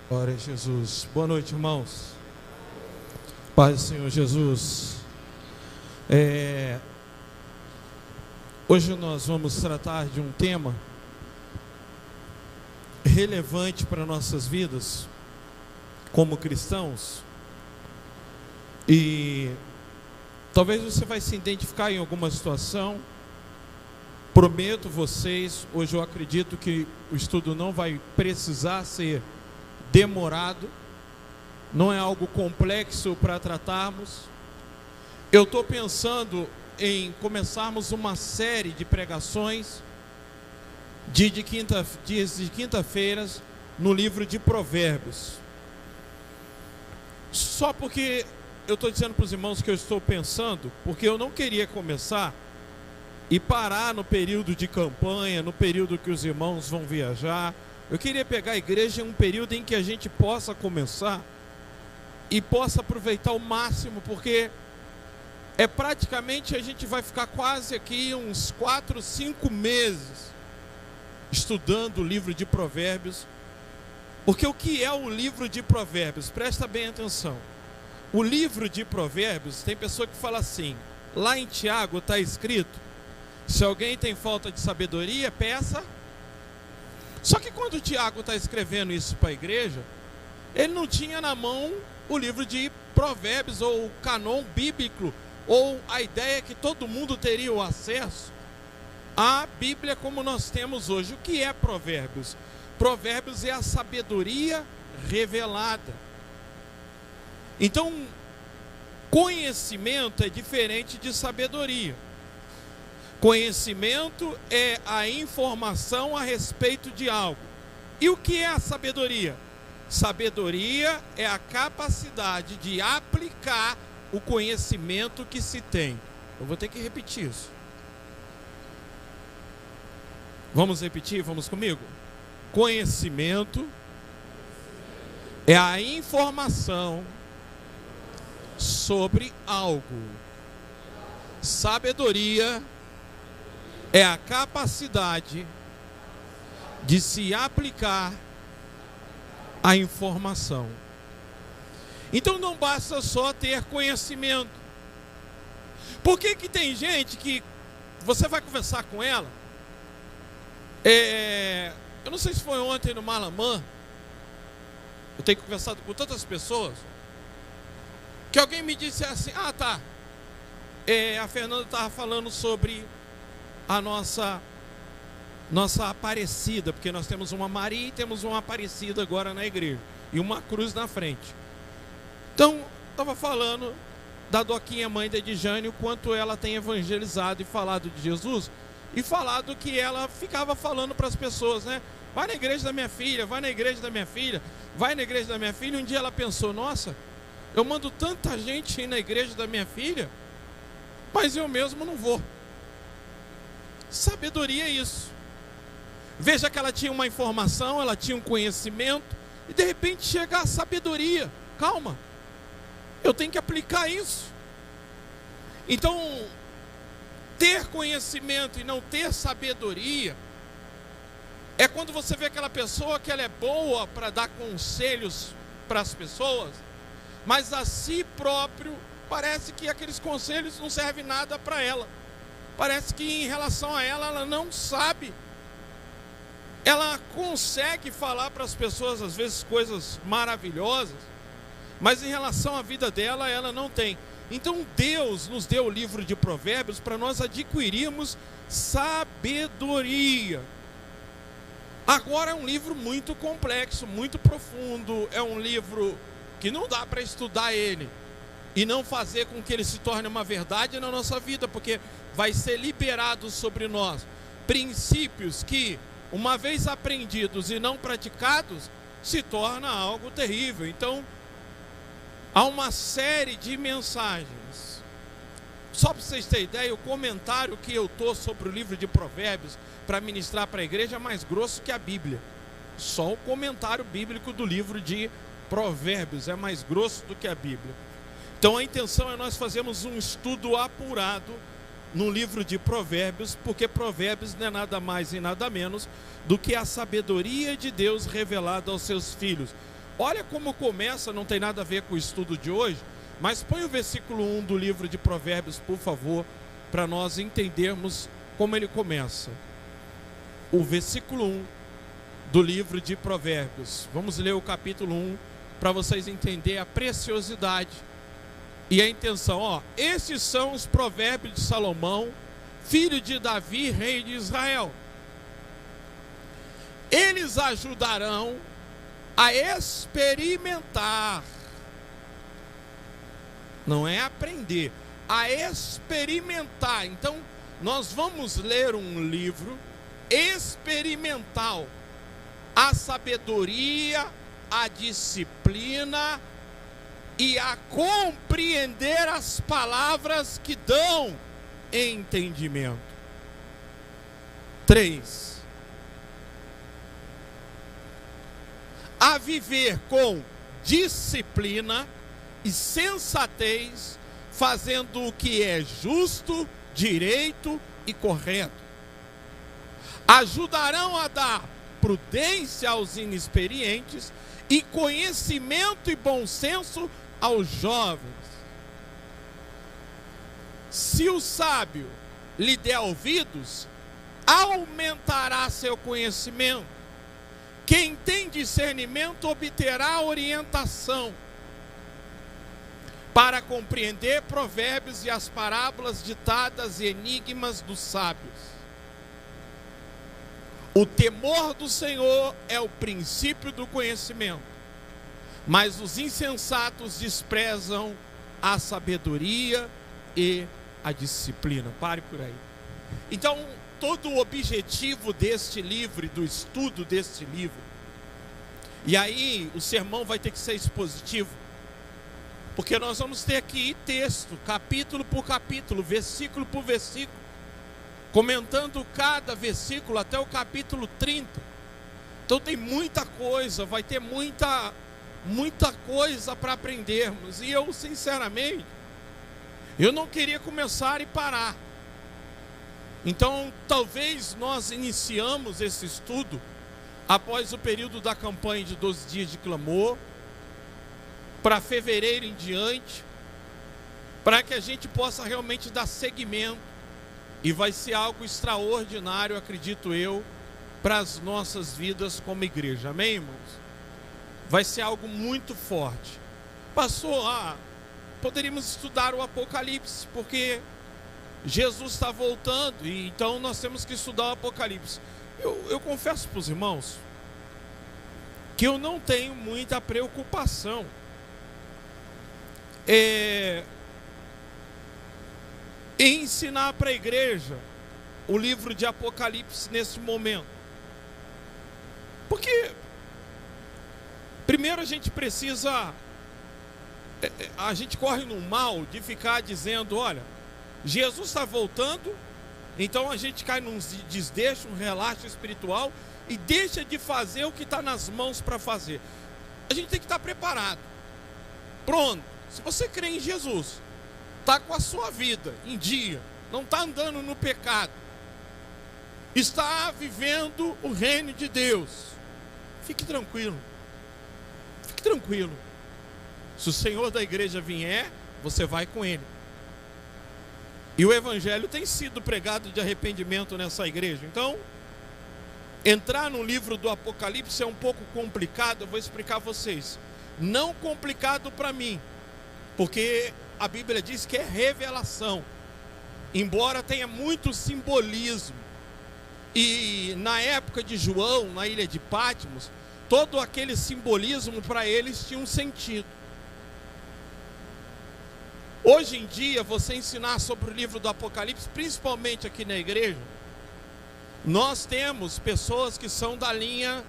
Glória a Jesus. Boa noite, irmãos. Paz do Senhor Jesus. Hoje nós vamos tratar de um tema relevante para nossas vidas como cristãos. E talvez você vai se identificar em alguma situação. Prometo vocês, hoje eu acredito que o estudo não vai precisar ser demorado, não é algo complexo para tratarmos. Eu estou pensando em começarmos uma série de pregações dias de quinta-feiras no livro de Provérbios. Só porque eu estou dizendo para os irmãos que eu estou pensando, porque eu não queria começar e parar no período de campanha, no período que os irmãos vão viajar. Eu queria pegar a igreja em um período em que a gente possa começar e possa aproveitar o máximo, porque praticamente a gente vai ficar quase aqui uns 4, 5 meses estudando o livro de Provérbios. Porque o que é o livro de Provérbios? Presta bem atenção. O livro de Provérbios, tem pessoa que fala assim, lá em Tiago está escrito: se alguém tem falta de sabedoria, peça. Só que quando o Tiago está escrevendo isso para a igreja, ele não tinha na mão o livro de Provérbios, ou o canon bíblico, ou a ideia que todo mundo teria o acesso à Bíblia como nós temos hoje. O que é Provérbios? Provérbios é a sabedoria revelada. Então, conhecimento é diferente de sabedoria. Conhecimento é a informação a respeito de algo. E o que é a sabedoria? Sabedoria é a capacidade de aplicar o conhecimento que se tem. Eu vou ter que repetir isso. Vamos repetir? Vamos comigo? Conhecimento é a informação sobre algo. Sabedoria é a capacidade de se aplicar a informação. Então não basta só ter conhecimento. Por que tem gente que você vai conversar com ela? Eu não sei se foi ontem no Malamã, eu tenho conversado com tantas pessoas, que alguém me disse assim: a Fernanda estava falando sobre a nossa Aparecida, porque nós temos uma Maria e temos uma Aparecida agora na igreja, e uma cruz na frente. Então, estava falando da Doquinha, mãe da Edjane, o quanto ela tem evangelizado e falado de Jesus, e falado que ela ficava falando para as pessoas, né? Vai na igreja da minha filha, vai na igreja da minha filha, vai na igreja da minha filha. Um dia ela pensou: nossa, eu mando tanta gente ir na igreja da minha filha, mas eu mesmo não vou. Sabedoria é isso. Veja que ela tinha uma informação, ela tinha um conhecimento, e de repente chega a sabedoria. Calma, eu tenho que aplicar isso. Então, ter conhecimento e não ter sabedoria é quando você vê aquela pessoa que ela é boa para dar conselhos para as pessoas, mas a si próprio parece que aqueles conselhos não servem nada para ela. Parece que em relação a ela, ela não sabe. Ela consegue falar para as pessoas às vezes coisas maravilhosas, mas em relação à vida dela, ela não tem. Então Deus nos deu o livro de Provérbios para nós adquirirmos sabedoria. Agora é um livro muito complexo, muito profundo. É um livro que não dá para estudar ele e não fazer com que ele se torne uma verdade na nossa vida, porque vai ser liberado sobre nós princípios que, uma vez aprendidos e não praticados, se torna algo terrível. Então, há uma série de mensagens. Só para vocês terem ideia, o comentário que eu estou sobre o livro de Provérbios para ministrar para a igreja é mais grosso que a Bíblia. Só o comentário bíblico do livro de Provérbios é mais grosso do que a Bíblia. Então a intenção é nós fazermos um estudo apurado no livro de Provérbios, porque Provérbios não é nada mais e nada menos do que a sabedoria de Deus revelada aos seus filhos. Olha como começa, não tem nada a ver com o estudo de hoje, mas põe o versículo 1 do livro de Provérbios, por favor, para nós entendermos como ele começa. O versículo 1 do livro de Provérbios. Vamos ler o capítulo 1 para vocês entenderem a preciosidade e a intenção. Esses são os provérbios de Salomão, filho de Davi, rei de Israel. Eles ajudarão a experimentar, não é aprender, a experimentar. Então, nós vamos ler um livro experimental, a sabedoria, a disciplina e a compreender as palavras que dão entendimento. 3. A viver com disciplina e sensatez, fazendo o que é justo, direito e correto. Ajudarão a dar prudência aos inexperientes e conhecimento e bom senso aos jovens. Se o sábio lhe der ouvidos, aumentará seu conhecimento. Quem tem discernimento obterá orientação para compreender provérbios e as parábolas ditadas e enigmas dos sábios. O temor do Senhor é o princípio do conhecimento, mas os insensatos desprezam a sabedoria e a disciplina. Pare por aí. Então, todo o objetivo deste livro e do estudo deste livro, e aí o sermão vai ter que ser expositivo, porque nós vamos ter aqui texto, capítulo por capítulo, versículo por versículo, comentando cada versículo até o capítulo 30. Então tem muita coisa, vai ter muita coisa para aprendermos. E eu, sinceramente, eu não queria começar e parar. Então, talvez nós iniciamos esse estudo após o período da campanha de 12 dias de clamor, para fevereiro em diante, para que a gente possa realmente dar seguimento. E vai ser algo extraordinário, acredito eu, para as nossas vidas como igreja. Amém, irmãos? Vai ser algo muito forte. Pastor, poderíamos estudar o Apocalipse, porque Jesus está voltando, e então nós temos que estudar o Apocalipse. Eu confesso para os irmãos que eu não tenho muita preocupação em ensinar para a igreja o livro de Apocalipse nesse momento. Porque primeiro a gente precisa, a gente corre no mal de ficar dizendo, olha, Jesus está voltando, então a gente cai num desdeixo, um relaxo espiritual e deixa de fazer o que está nas mãos para fazer. A gente tem que estar preparado. Pronto, se você crê em Jesus, está com a sua vida em dia, não está andando no pecado, está vivendo o reino de Deus, fique tranquilo. Fique tranquilo. Se o Senhor da igreja vier, você vai com ele. E o evangelho tem sido pregado de arrependimento nessa igreja. Então, entrar no livro do Apocalipse é um pouco complicado. Eu vou explicar a vocês. Não complicado para mim, porque a Bíblia diz que é revelação, embora tenha muito simbolismo. E na época de João, na ilha de Patmos, todo aquele simbolismo para eles tinha um sentido. Hoje em dia, você ensinar sobre o livro do Apocalipse, principalmente aqui na igreja, nós temos pessoas que são da linha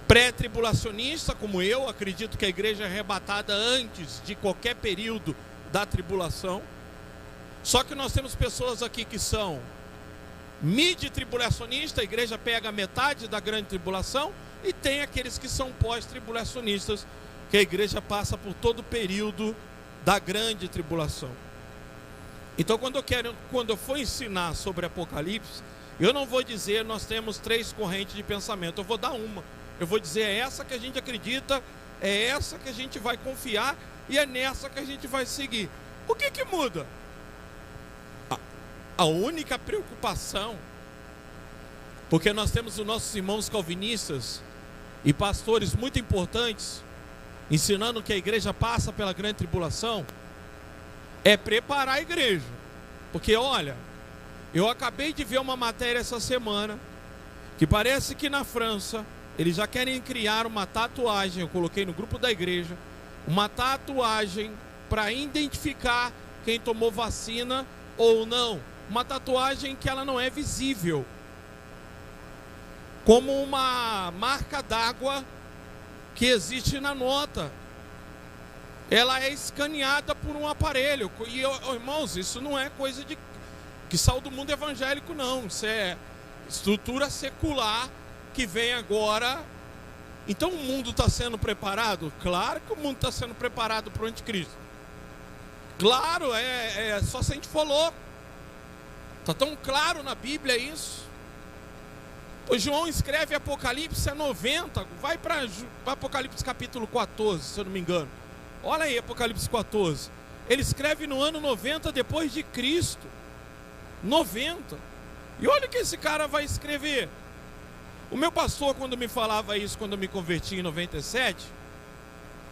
pré-tribulacionista, como eu, acredito que a igreja é arrebatada antes de qualquer período da tribulação. Só que nós temos pessoas aqui que são mid-tribulacionistas, a igreja pega metade da grande tribulação, e tem aqueles que são pós-tribulacionistas, que a igreja passa por todo o período da grande tribulação. Então quando eu for ensinar sobre Apocalipse, eu não vou dizer nós temos 3 correntes de pensamento, eu vou dar uma. Eu vou dizer, é essa que a gente acredita, é essa que a gente vai confiar e é nessa que a gente vai seguir. O que muda? A única preocupação, porque nós temos os nossos irmãos calvinistas e pastores muito importantes, ensinando que a igreja passa pela grande tribulação, é preparar a igreja. Porque olha, eu acabei de ver uma matéria essa semana, que parece que na França, eles já querem criar uma tatuagem, eu coloquei no grupo da igreja, uma tatuagem para identificar quem tomou vacina ou não. Uma tatuagem que ela não é visível, como uma marca d'água que existe na nota. Ela é escaneada por um aparelho. E, irmãos, isso não é coisa de que saiu do mundo evangélico, não. Isso é estrutura secular que vem agora. Então o mundo está sendo preparado? Claro que o mundo está sendo preparado para o anticristo. Claro, só se a gente for louco. Está tão claro na Bíblia isso. O João escreve Apocalipse 90. Vai para Apocalipse capítulo 14, se eu não me engano. Olha aí Apocalipse 14. Ele escreve no ano 90 depois de Cristo. 90. E olha o que esse cara vai escrever. O meu pastor, quando me falava isso, quando eu me converti em 97,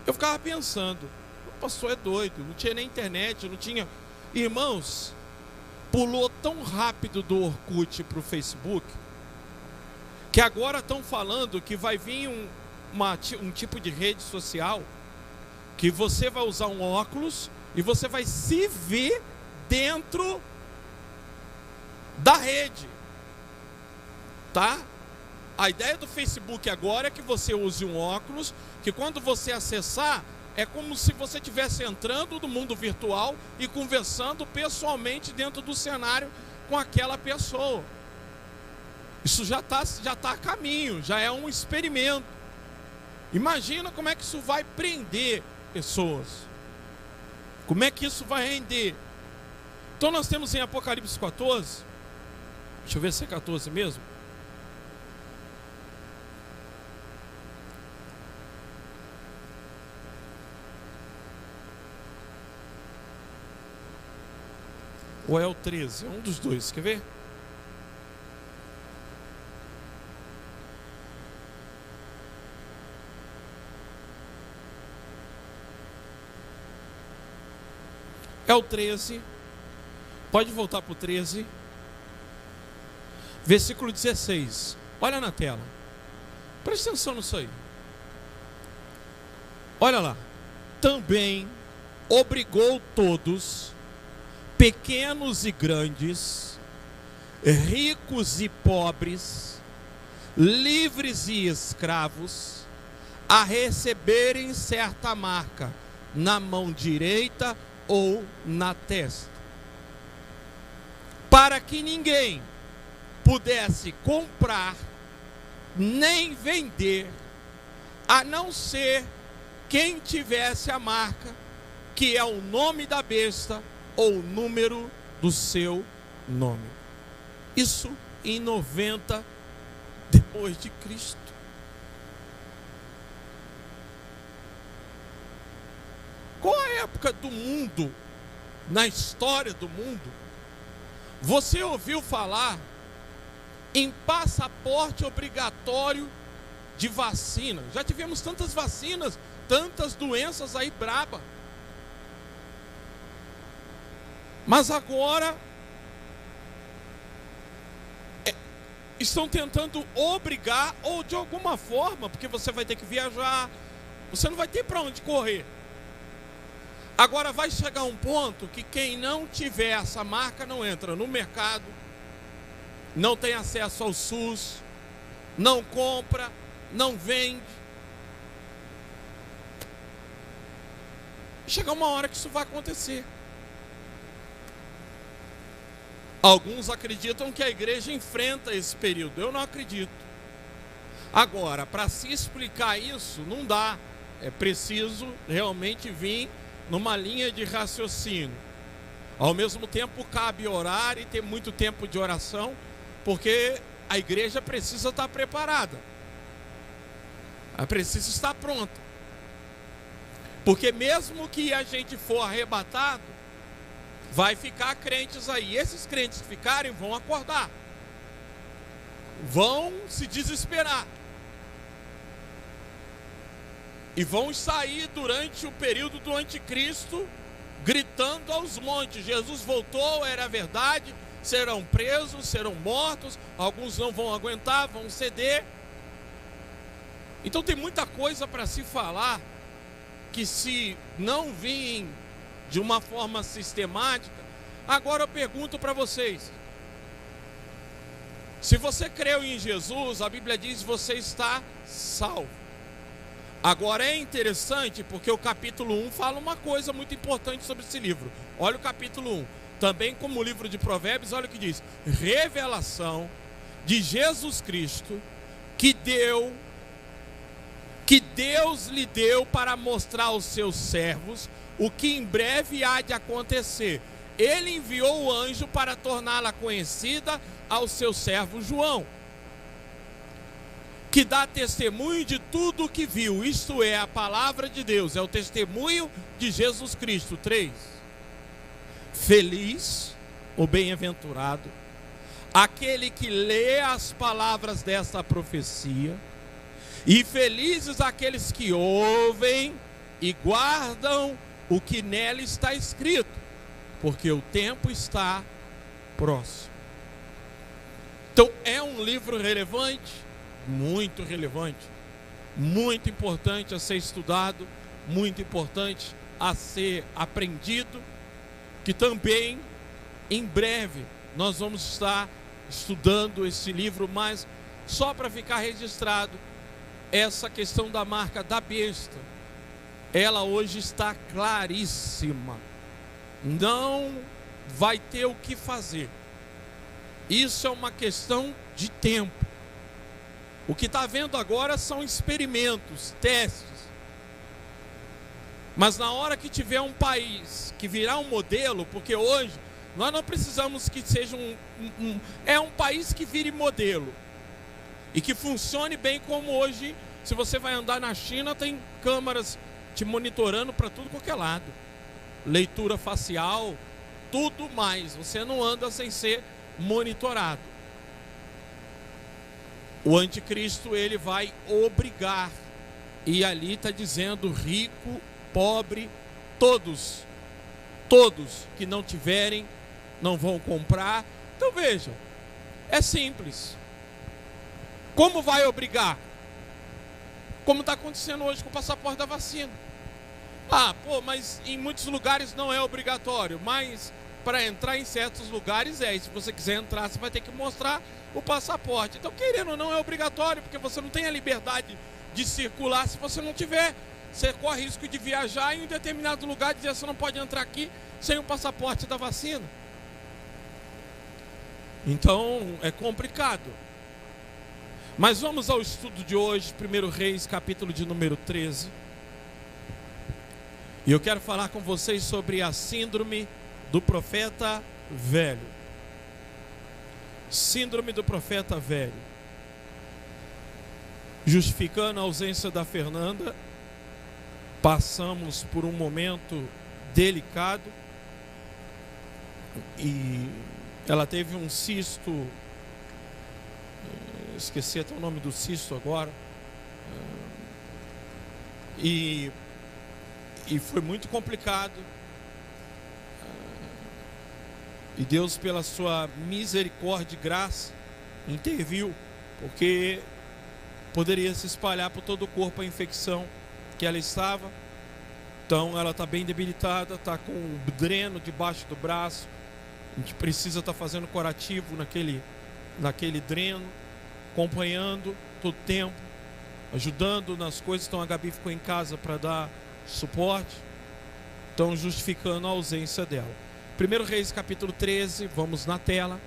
eu ficava pensando, o pastor é doido, não tinha nem internet, não tinha... Irmãos, pulou tão rápido do Orkut para o Facebook, que agora estão falando que vai vir um tipo de rede social, que você vai usar um óculos e você vai se ver dentro da rede, tá? A ideia do Facebook agora é que você use um óculos, que quando você acessar, é como se você estivesse entrando no mundo virtual e conversando pessoalmente dentro do cenário com aquela pessoa. Isso já tá a caminho, já é um experimento. Imagina como é que isso vai prender pessoas. Como é que isso vai render? Então nós temos em Apocalipse 14, deixa eu ver se é 14 mesmo. Ou é o 13? É um dos dois, quer ver? É o 13. Pode voltar para o 13. Versículo 16. Olha na tela. Presta atenção nisso aí. Olha lá. Também obrigou todos, pequenos e grandes, ricos e pobres, livres e escravos, a receberem certa marca na mão direita ou na testa, para que ninguém pudesse comprar nem vender, a não ser quem tivesse a marca, que é o nome da besta ou o número do seu nome. Isso em 90 depois de Cristo. Qual a época do mundo, na história do mundo, você ouviu falar em passaporte obrigatório de vacina? Já tivemos tantas vacinas, tantas doenças aí braba. Mas agora estão tentando obrigar, ou de alguma forma, porque você vai ter que viajar, você não vai ter para onde correr. Agora vai chegar um ponto que quem não tiver essa marca não entra no mercado, não tem acesso ao SUS, não compra, não vende. Chega uma hora que isso vai acontecer. Alguns acreditam que a igreja enfrenta esse período. Eu não acredito. Agora, para se explicar isso, não dá. É preciso realmente vir numa linha de raciocínio. Ao mesmo tempo, cabe orar e ter muito tempo de oração, porque a igreja precisa estar preparada. Ela precisa estar pronta. Porque mesmo que a gente for arrebatado, vai ficar crentes aí. E esses crentes que ficarem vão acordar. Vão se desesperar. E vão sair durante o período do anticristo, gritando aos montes: Jesus voltou, era verdade, serão presos, serão mortos, alguns não vão aguentar, vão ceder. Então tem muita coisa para se falar, que se não vir de uma forma sistemática. Agora eu pergunto para vocês, se você creu em Jesus, a Bíblia diz que você está salvo. Agora é interessante porque o capítulo 1 fala uma coisa muito importante sobre esse livro. Olha o capítulo 1. Também como o livro de Provérbios, olha o que diz: revelação de Jesus Cristo que Deus lhe deu para mostrar aos seus servos o que em breve há de acontecer. Ele enviou o anjo para torná-la conhecida ao seu servo João, que dá testemunho de tudo o que viu, isto é, a palavra de Deus, é o testemunho de Jesus Cristo. 3. Feliz, ou bem-aventurado, aquele que lê as palavras desta profecia, e felizes aqueles que ouvem e guardam o que nela está escrito, porque o tempo está próximo. Então é um livro relevante, muito relevante, muito importante a ser estudado, muito importante a ser aprendido, que também em breve nós vamos estar estudando esse livro, mas só para ficar registrado, essa questão da marca da besta, ela hoje está claríssima, não vai ter o que fazer. Isso é uma questão de tempo. O que está havendo agora são experimentos, testes. Mas na hora que tiver um país que virar um modelo, porque hoje nós não precisamos que seja é um país que vire modelo e que funcione bem, como hoje, se você vai andar na China, tem câmeras te monitorando para tudo qualquer lado, leitura facial, tudo mais. Você não anda sem ser monitorado. O anticristo, ele vai obrigar, e ali está dizendo rico, pobre, todos que não tiverem, não vão comprar. Então veja, é simples. Como vai obrigar? Como está acontecendo hoje com o passaporte da vacina. Mas em muitos lugares não é obrigatório, mas para entrar em certos lugares e se você quiser entrar, você vai ter que mostrar o passaporte. Então, querendo ou não, é obrigatório, porque você não tem a liberdade de circular se você não tiver. Você corre risco de viajar em um determinado lugar e dizer: você não pode entrar aqui sem o passaporte da vacina. Então, é complicado. Mas vamos ao estudo de hoje, 1 Reis, capítulo de número 13. E eu quero falar com vocês sobre a síndrome do profeta velho. Síndrome do profeta velho. Justificando a ausência da Fernanda, passamos por um momento delicado e ela teve um cisto, esqueci até o nome do cisto agora, e foi muito complicado. E Deus, pela sua misericórdia e graça, interviu, porque poderia se espalhar por todo o corpo a infecção que ela estava. Então ela está bem debilitada, está com um dreno debaixo do braço. A gente precisa estar fazendo curativo naquele dreno, acompanhando todo o tempo, ajudando nas coisas. Então a Gabi ficou em casa para dar suporte, então justificando a ausência dela. 1 Reis capítulo 13, vamos na tela.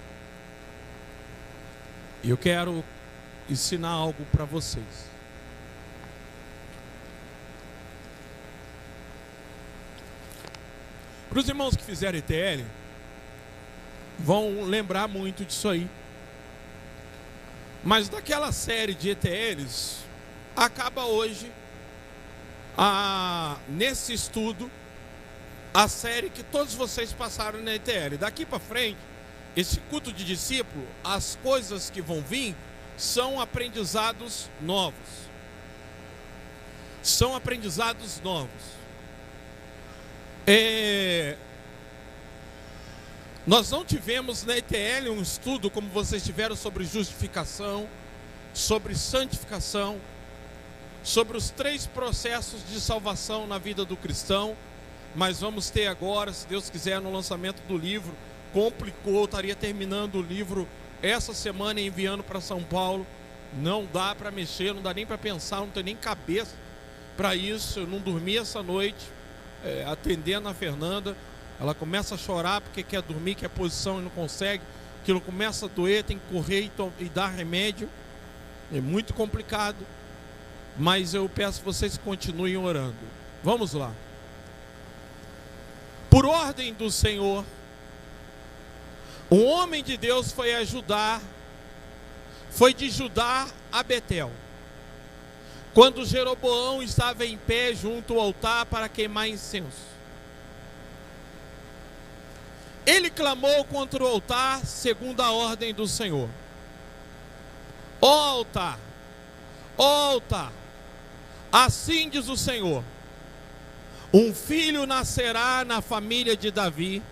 E eu quero ensinar algo para vocês. Para os irmãos que fizeram ETL, vão lembrar muito disso aí. Mas daquela série de ETLs, acaba hoje, nesse estudo, a série que todos vocês passaram na ETL. Daqui para frente, esse culto de discípulo, as coisas que vão vir são aprendizados novos. São aprendizados novos. Nós não tivemos na ETL um estudo como vocês tiveram sobre justificação, sobre santificação, sobre os 3 processos de salvação na vida do cristão, mas vamos ter agora, se Deus quiser, no lançamento do livro. Complicou, estaria terminando o livro essa semana e enviando para São Paulo. Não dá para mexer, não dá nem para pensar, não tem nem cabeça para isso. Eu não dormi essa noite, atendendo a Fernanda. Ela começa a chorar porque quer dormir, quer posição e não consegue. Aquilo começa a doer, tem que correr e dar remédio. É muito complicado. Mas eu peço que vocês continuem orando. Vamos lá. Por ordem do Senhor, um homem de Deus foi de Judá a Betel, quando Jeroboão estava em pé junto ao altar para queimar incenso. Ele clamou contra o altar segundo a ordem do Senhor: ó altar, assim diz o Senhor, um filho nascerá na família de Davi,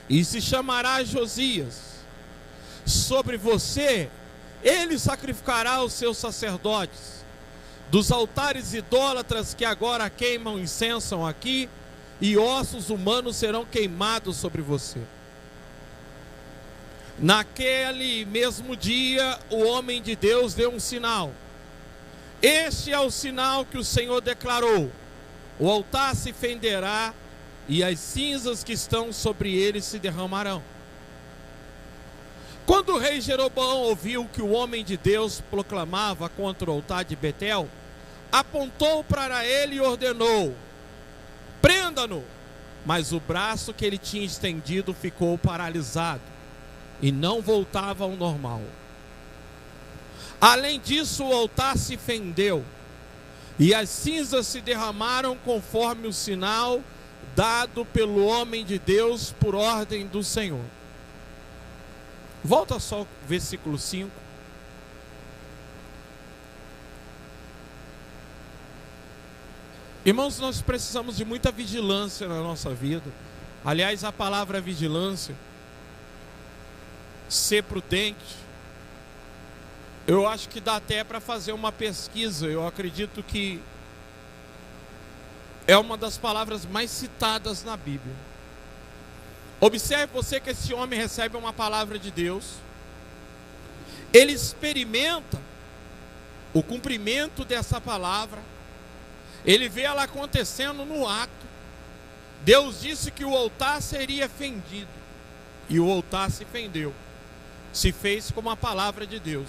e se chamará Josias. Sobre você, ele sacrificará os seus sacerdotes. Dos altares idólatras que agora queimam incenso aqui, e ossos humanos serão queimados sobre você. Naquele mesmo dia, o homem de Deus deu um sinal. Este é o sinal que o Senhor declarou: o altar se fenderá e as cinzas que estão sobre ele se derramarão. Quando o rei Jeroboão ouviu que o homem de Deus proclamava contra o altar de Betel, apontou para ele e ordenou: prenda-no. Mas o braço que ele tinha estendido ficou paralisado e não voltava ao normal. Além disso, o altar se fendeu e as cinzas se derramaram conforme o sinal dado pelo homem de Deus por ordem do Senhor. Volta só ao versículo 5. Irmãos, nós precisamos de muita vigilância na nossa vida. Aliás, a palavra vigilância, ser prudente, eu acho que dá até para fazer uma pesquisa. Eu acredito que é uma das palavras mais citadas na Bíblia. Observe você que esse homem recebe uma palavra de Deus, ele experimenta o cumprimento dessa palavra, ele vê ela acontecendo no ato. Deus disse que o altar seria fendido, e o altar se fendeu, se fez como a palavra de Deus.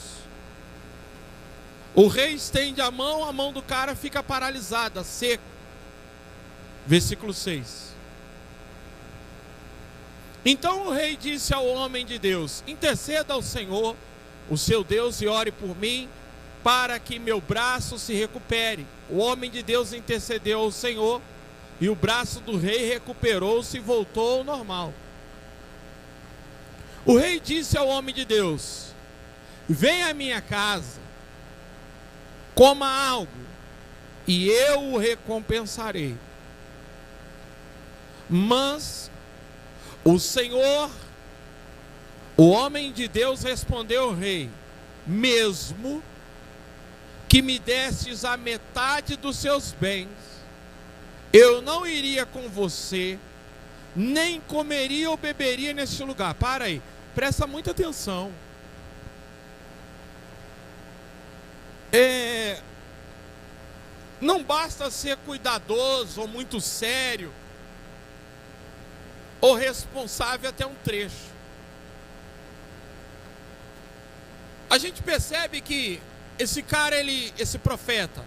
O rei estende a mão do cara fica paralisada, seca. Versículo 6. Então o rei disse ao homem de Deus: interceda ao Senhor, o seu Deus, e ore por mim, para que meu braço se recupere. O homem de Deus intercedeu ao Senhor, e o braço do rei recuperou-se e voltou ao normal. O rei disse ao homem de Deus: venha à minha casa, coma algo, e eu o recompensarei. Mas o Senhor, o homem de Deus, respondeu ao rei: mesmo que me destes a metade dos seus bens, eu não iria com você, nem comeria ou beberia neste lugar. Para aí, presta muita atenção. Não basta ser cuidadoso ou muito sério ou responsável até um trecho. A gente percebe que esse cara, esse profeta,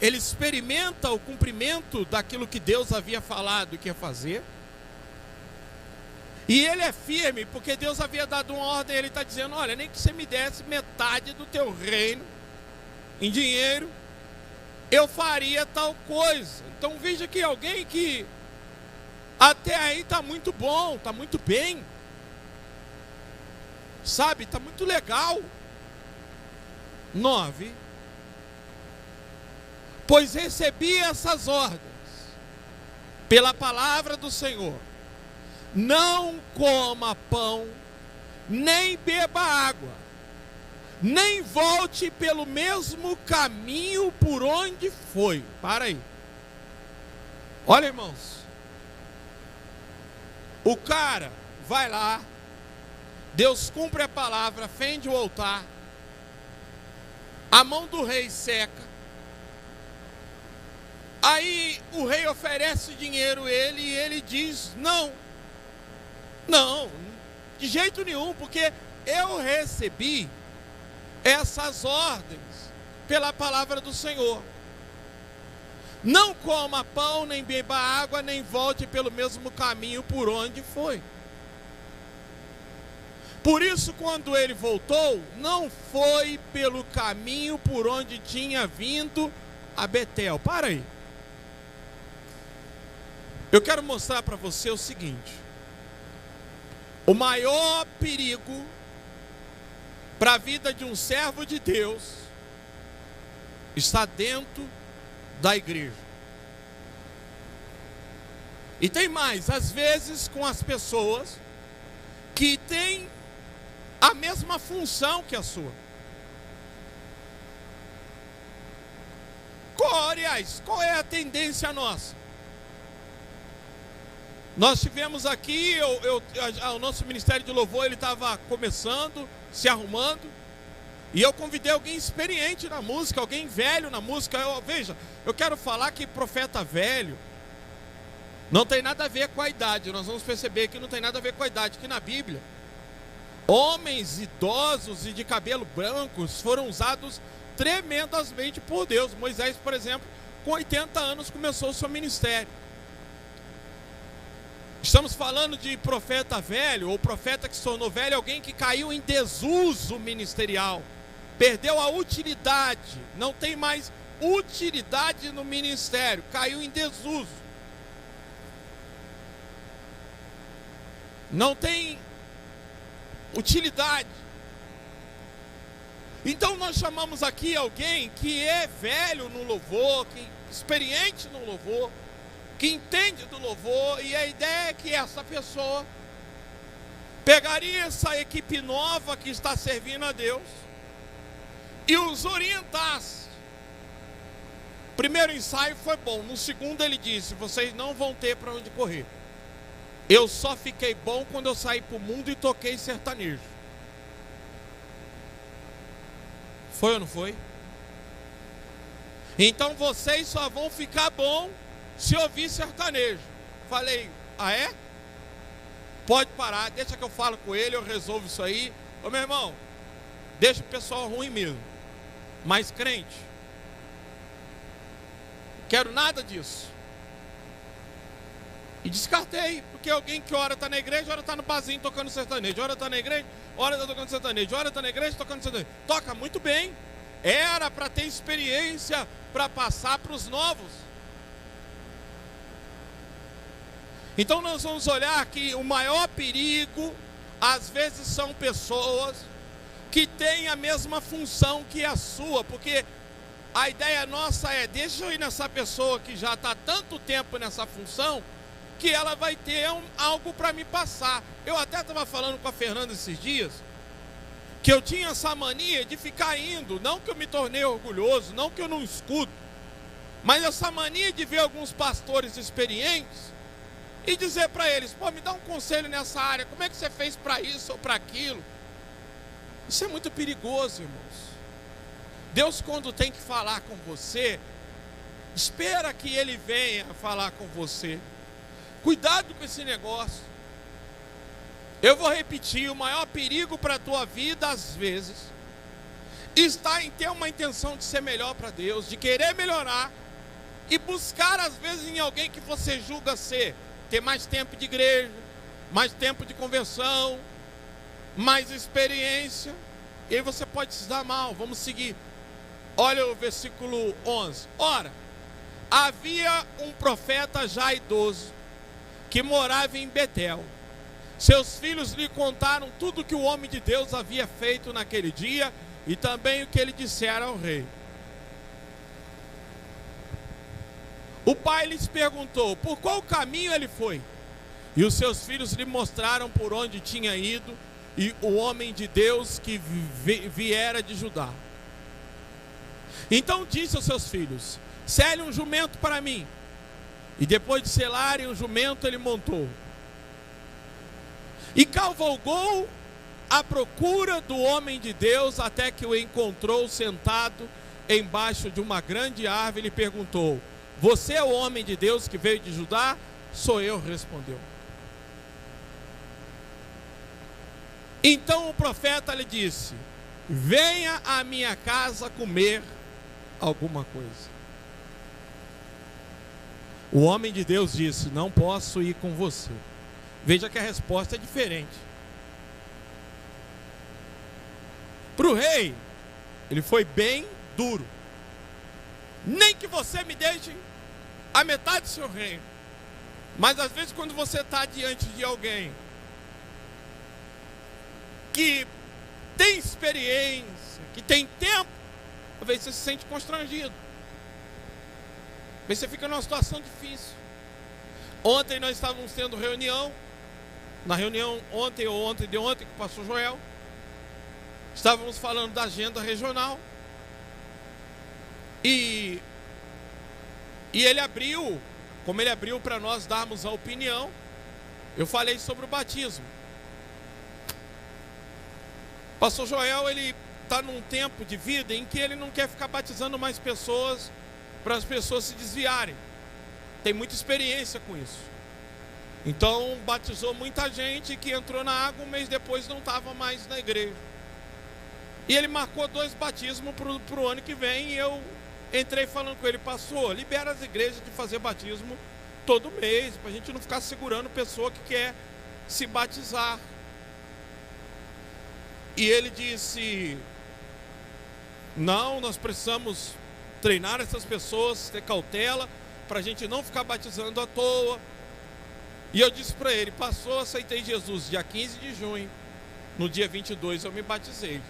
ele experimenta o cumprimento daquilo que Deus havia falado que ia fazer. E ele é firme, porque Deus havia dado uma ordem. Ele está dizendo: olha, nem que você me desse metade do teu reino em dinheiro, eu faria tal coisa. Então veja que alguém que até aí está muito bom, está muito bem, sabe, está muito legal. 9. Pois recebi essas ordens pela palavra do Senhor: não coma pão, nem beba água, nem volte pelo mesmo caminho por onde foi. Para aí. Olha, irmãos, o cara vai lá, Deus cumpre a palavra, fende o altar, a mão do rei seca, aí o rei oferece dinheiro a ele e ele diz: não, de jeito nenhum, porque eu recebi essas ordens pela palavra do Senhor. Não coma pão, nem beba água, nem volte pelo mesmo caminho por onde foi. Por isso, quando ele voltou, não foi pelo caminho por onde tinha vindo a Betel. Para aí. Eu quero mostrar para você o seguinte: o maior perigo para a vida de um servo de Deus está dentro da igreja. E tem mais, às vezes com as pessoas que têm a mesma função que a sua. Qual é a tendência nossa? Nós tivemos aqui, o nosso ministério de louvor, ele estava começando, se arrumando, e eu convidei alguém experiente na música, alguém velho na música. Veja, eu quero falar que profeta velho não tem nada a ver com a idade. Nós vamos perceber que não tem nada a ver com a idade, que na Bíblia homens idosos e de cabelo brancos foram usados tremendamente por Deus. Moisés, por exemplo, com 80 anos começou o seu ministério. Estamos falando de profeta velho, ou profeta que se tornou velho, alguém que caiu em desuso ministerial, perdeu a utilidade, não tem mais utilidade no ministério, caiu em desuso, não tem utilidade. Então nós chamamos aqui alguém que é velho no louvor, que experiente no louvor, que entende do louvor, e a ideia é que essa pessoa pegaria essa equipe nova que está servindo a Deus e os orientasse. O primeiro ensaio foi bom, no segundo ele disse: vocês não vão ter para onde correr. Eu só fiquei bom quando eu saí para o mundo e toquei sertanejo. Foi ou não foi? Então vocês só vão ficar bom se ouvir sertanejo. Falei: ah é? Pode parar, deixa que eu falo com ele, eu resolvo isso aí. Ô meu irmão, deixa o pessoal ruim mesmo, mas crente, quero nada disso. E descartei, porque alguém que ora está na igreja, ora está no barzinho tocando sertanejo, ora está na igreja, ora está tocando sertanejo, ora está na igreja tocando sertanejo. Toca muito bem, era para ter experiência, para passar para os novos. Então nós vamos olhar que o maior perigo, às vezes, são pessoas que têm a mesma função que a sua, porque a ideia nossa é: deixa eu ir nessa pessoa que já está há tanto tempo nessa função, que ela vai ter algo para me passar. Eu até estava falando com a Fernanda esses dias, que eu tinha essa mania de ficar indo, não que eu me tornei orgulhoso, não que eu não escuto, mas essa mania de ver alguns pastores experientes e dizer para eles: pô, me dá um conselho nessa área, como é que você fez para isso ou para aquilo? Isso é muito perigoso, irmãos. Deus, quando tem que falar com você, espera que Ele venha falar com você. Cuidado com esse negócio. Eu vou repetir: o maior perigo para a tua vida, às vezes, está em ter uma intenção de ser melhor para Deus, de querer melhorar, e buscar, às vezes, em alguém que você julga ter mais tempo de igreja, mais tempo de conversão, mais experiência, e aí você pode se dar mal. Vamos seguir. Olha o versículo 11. Ora, havia um profeta já idoso, que morava em Betel. Seus filhos lhe contaram tudo que o homem de Deus havia feito naquele dia, e também o que ele dissera ao rei. O pai lhes perguntou, por qual caminho ele foi? E os seus filhos lhe mostraram por onde tinha ido, e o homem de Deus que viera de Judá. Então disse aos seus filhos, sele um jumento para mim. E depois de selarem o jumento, ele montou. E cavalgou à procura do homem de Deus, até que o encontrou sentado embaixo de uma grande árvore, e lhe perguntou, você é o homem de Deus que veio de Judá? Sou eu, respondeu. Então o profeta lhe disse, venha à minha casa comer alguma coisa. O homem de Deus disse, não posso ir com você. Veja que a resposta é diferente. Para o rei, ele foi bem duro. Nem que você me deixe a metade do seu reino. Mas às vezes quando você está diante de alguém que tem experiência, que tem tempo, às vezes você se sente constrangido. Às vezes você fica numa situação difícil. Ontem nós estávamos tendo reunião. Na reunião ontem ou ontem de ontem com o pastor Joel, estávamos falando da agenda regional. E ele abriu, como ele abriu para nós darmos a opinião, eu falei sobre o batismo. O pastor Joel, ele está num tempo de vida em que ele não quer ficar batizando mais pessoas para as pessoas se desviarem. Tem muita experiência com isso. Então batizou muita gente que entrou na água, um mês depois não estava mais na igreja. E ele marcou 2 batismos para o ano que vem, e eu entrei falando com ele, pastor, libera as igrejas de fazer batismo todo mês, para a gente não ficar segurando pessoa que quer se batizar. E ele disse, não, nós precisamos treinar essas pessoas, ter cautela, para a gente não ficar batizando à toa. E eu disse para ele, pastor, aceitei Jesus dia 15 de junho, no dia 22 eu me batizei.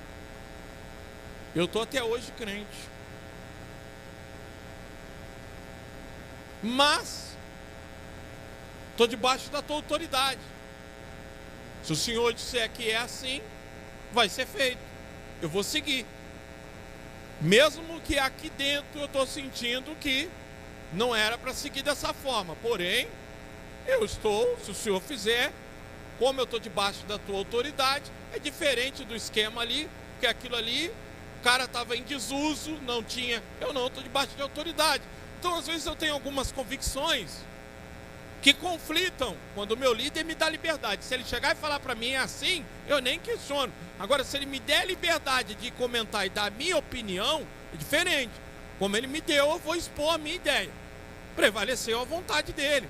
Eu estou até hoje crente. Mas estou debaixo da tua autoridade. Se o Senhor disser que é assim, vai ser feito. Eu vou seguir. Mesmo que aqui dentro eu estou sentindo que não era para seguir dessa forma. Porém, eu estou, se o Senhor fizer, como eu estou debaixo da tua autoridade, é diferente do esquema ali, porque aquilo ali, o cara estava em desuso, não tinha, eu não, estou debaixo de autoridade. Então às vezes eu tenho algumas convicções que conflitam quando o meu líder me dá liberdade. Se ele chegar e falar para mim é assim, eu nem questiono. Agora, se ele me der liberdade de comentar e dar a minha opinião, é diferente. Como ele me deu, eu vou expor a minha ideia. Prevaleceu a vontade dele.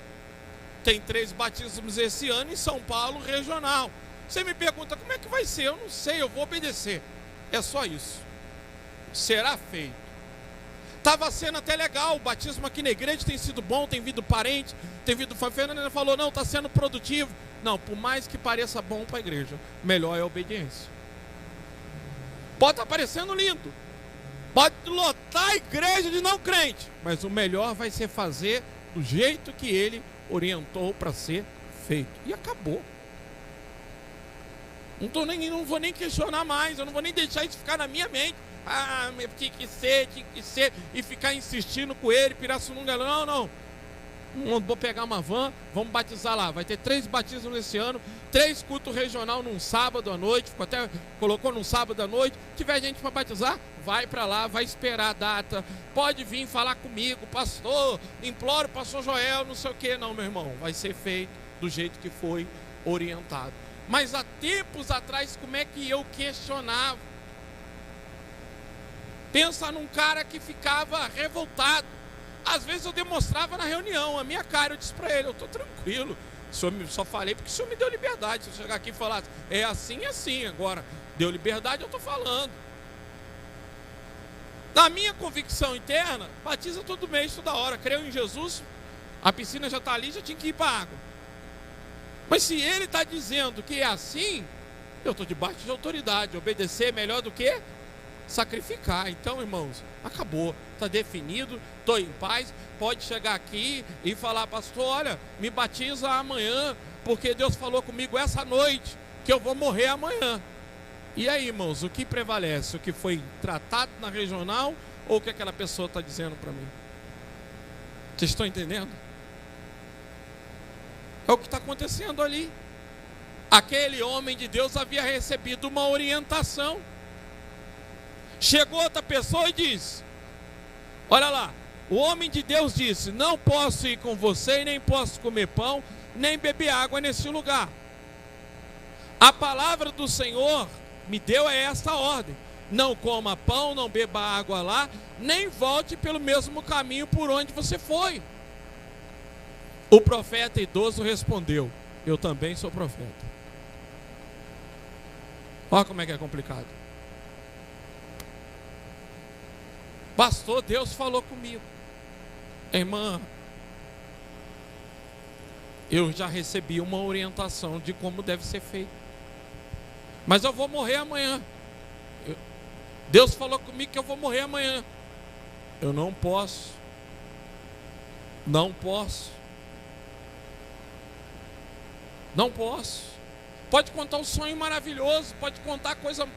Tem 3 batismos esse ano em São Paulo, regional. Você me pergunta, como é que vai ser? Eu não sei, eu vou obedecer. É só isso. Será feito. Estava sendo até legal, o batismo aqui na igreja tem sido bom, tem vindo parente, tem vindo... A Fernanda falou, não, está sendo produtivo. Não, por mais que pareça bom para a igreja, melhor é a obediência. Pode estar parecendo lindo, pode lotar a igreja de não crente, mas o melhor vai ser fazer do jeito que ele orientou para ser feito. E acabou. Não vou nem questionar mais, eu não vou nem deixar isso ficar na minha mente. Ah, tinha que ser, e ficar insistindo com ele, Pirassununga, não. Vou pegar uma van, vamos batizar lá. Vai ter 3 batismos nesse ano, 3 cultos regional num sábado à noite, até colocou num sábado à noite. Se tiver gente para batizar, vai para lá, vai esperar a data. Pode vir falar comigo, pastor, imploro, pastor Joel, não sei o que. Não, meu irmão, vai ser feito do jeito que foi orientado. Mas há tempos atrás, como é que eu questionava? Pensa num cara que ficava revoltado. Às vezes eu demonstrava na reunião a minha cara, eu disse para ele, eu estou tranquilo, só falei porque o senhor me deu liberdade. Se eu chegar aqui e falar, é assim, agora deu liberdade, eu estou falando. Na minha convicção interna, batiza todo mês, toda hora. Creio em Jesus, a piscina já está ali, já tinha que ir para a água. Mas se ele está dizendo que é assim, eu estou debaixo de autoridade. Obedecer é melhor do que sacrificar. Então, irmãos, acabou, está definido, estou em paz. Pode chegar aqui e falar: pastor, olha, me batiza amanhã, porque Deus falou comigo essa noite que eu vou morrer amanhã. E aí, irmãos, o que prevalece? O que foi tratado na regional ou o que aquela pessoa está dizendo para mim? Vocês estão entendendo? É o que está acontecendo ali. Aquele homem de Deus havia recebido uma orientação. Chegou outra pessoa e disse: olha lá, o homem de Deus disse: não posso ir com você, nem posso comer pão, nem beber água nesse lugar. A palavra do Senhor me deu essa ordem: não coma pão, não beba água lá, nem volte pelo mesmo caminho por onde você foi. O profeta idoso respondeu: eu também sou profeta. Olha como é que é complicado. Pastor, Deus falou comigo. Irmã, eu já recebi uma orientação de como deve ser feito, mas eu vou morrer amanhã. Deus falou comigo que eu vou morrer amanhã. Eu não posso. Não posso. Não posso. Pode contar um sonho maravilhoso, pode contar coisa.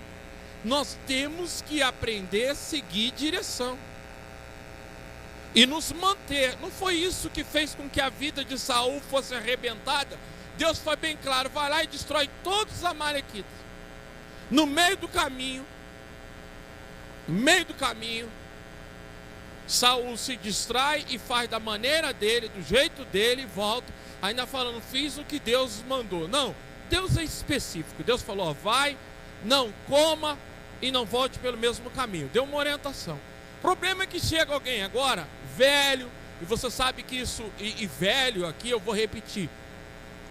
Nós temos que aprender a seguir direção e nos manter. Não foi isso que fez com que a vida de Saul fosse arrebentada? Deus foi bem claro: vai lá e destrói todos os amalequitas. No meio do caminho, Saul se distrai e faz da maneira dele, do jeito dele, e volta, ainda falando: fiz o que Deus mandou. Não, Deus é específico. Deus falou: ó, vai, não coma e não volte pelo mesmo caminho. Deu uma orientação. O problema é que chega alguém agora, velho, e você sabe que isso, e velho aqui eu vou repetir,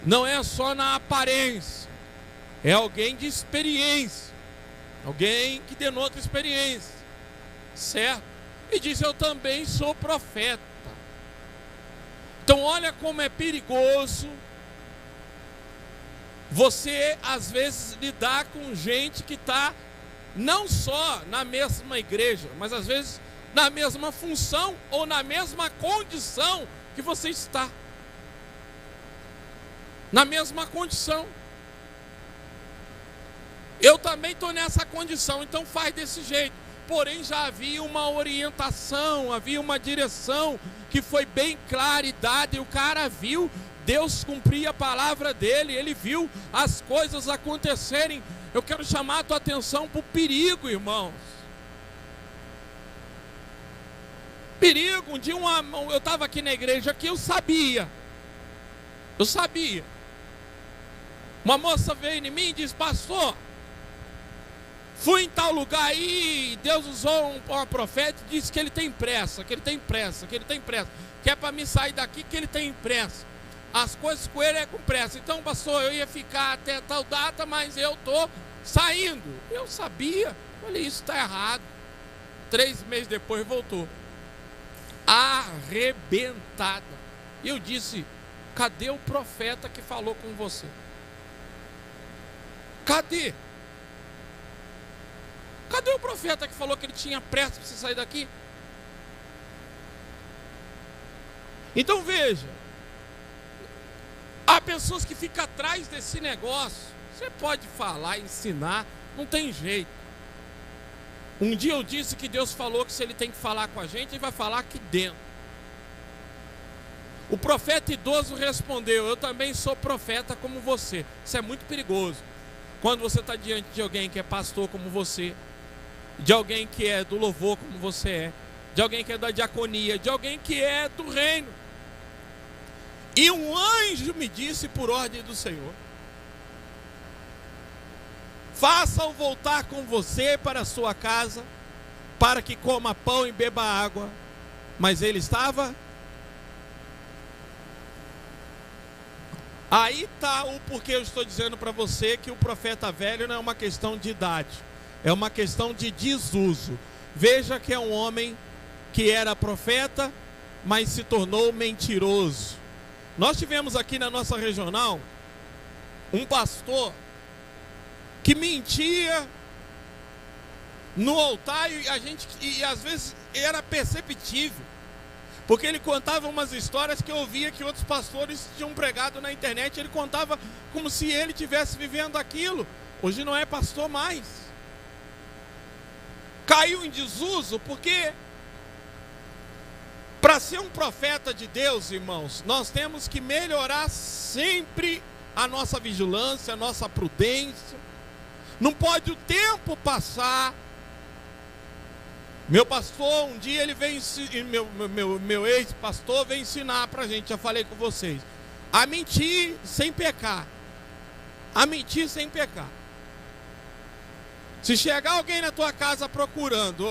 não é só na aparência, é alguém de experiência, alguém que denota experiência, certo? E diz: eu também sou profeta. Então olha como é perigoso você às vezes lidar com gente que está não só na mesma igreja, mas às vezes na mesma função ou na mesma condição que você está. Na mesma condição. Eu também estou nessa condição, então faz desse jeito. Porém já havia uma orientação, havia uma direção que foi bem clara e dada, e o cara viu Deus cumprir a palavra dele, ele viu as coisas acontecerem. Eu quero chamar a tua atenção para o perigo, irmãos. Perigo. Um dia eu estava aqui na igreja, aqui eu sabia. Uma moça veio em mim e disse: pastor, fui em tal lugar aí, Deus usou um profeta e disse que ele tem pressa, que é para me sair daqui, que ele tem pressa. As coisas com ele é com pressa. Então, pastor, eu ia ficar até tal data, mas eu estou saindo. Eu sabia. Falei: isso está errado. 3 meses depois voltou, arrebentada. E eu disse: cadê o profeta que falou com você? Cadê? Cadê o profeta que falou que ele tinha pressa para você sair daqui? Então veja, há pessoas que ficam atrás desse negócio. Você pode falar, ensinar, não tem jeito. Um dia eu disse que Deus falou que se ele tem que falar com a gente, ele vai falar aqui dentro. O profeta idoso respondeu: eu também sou profeta como você. Isso é muito perigoso. Quando você está diante de alguém que é pastor como você, de alguém que é do louvor como você é, de alguém que é da diaconia, de alguém que é do reino. E um anjo me disse por ordem do Senhor: faça-o voltar com você para a sua casa, para que coma pão e beba água. Mas ele estava... Aí está o porquê eu estou dizendo para você que o profeta velho não é uma questão de idade, é uma questão de desuso. Veja que é um homem que era profeta, mas se tornou mentiroso. Nós tivemos aqui na nossa regional um pastor que mentia no altar e às vezes era perceptível, porque ele contava umas histórias que eu via que outros pastores tinham pregado na internet. Ele contava como se ele estivesse vivendo aquilo. Hoje não é pastor mais. Caiu em desuso porque para ser um profeta de Deus, irmãos, nós temos que melhorar sempre a nossa vigilância, a nossa prudência. Não pode o tempo passar. Meu pastor, um dia ele vem, meu ex-pastor vem ensinar para a gente, já falei com vocês, a mentir sem pecar. A mentir sem pecar. Se chegar alguém na tua casa procurando,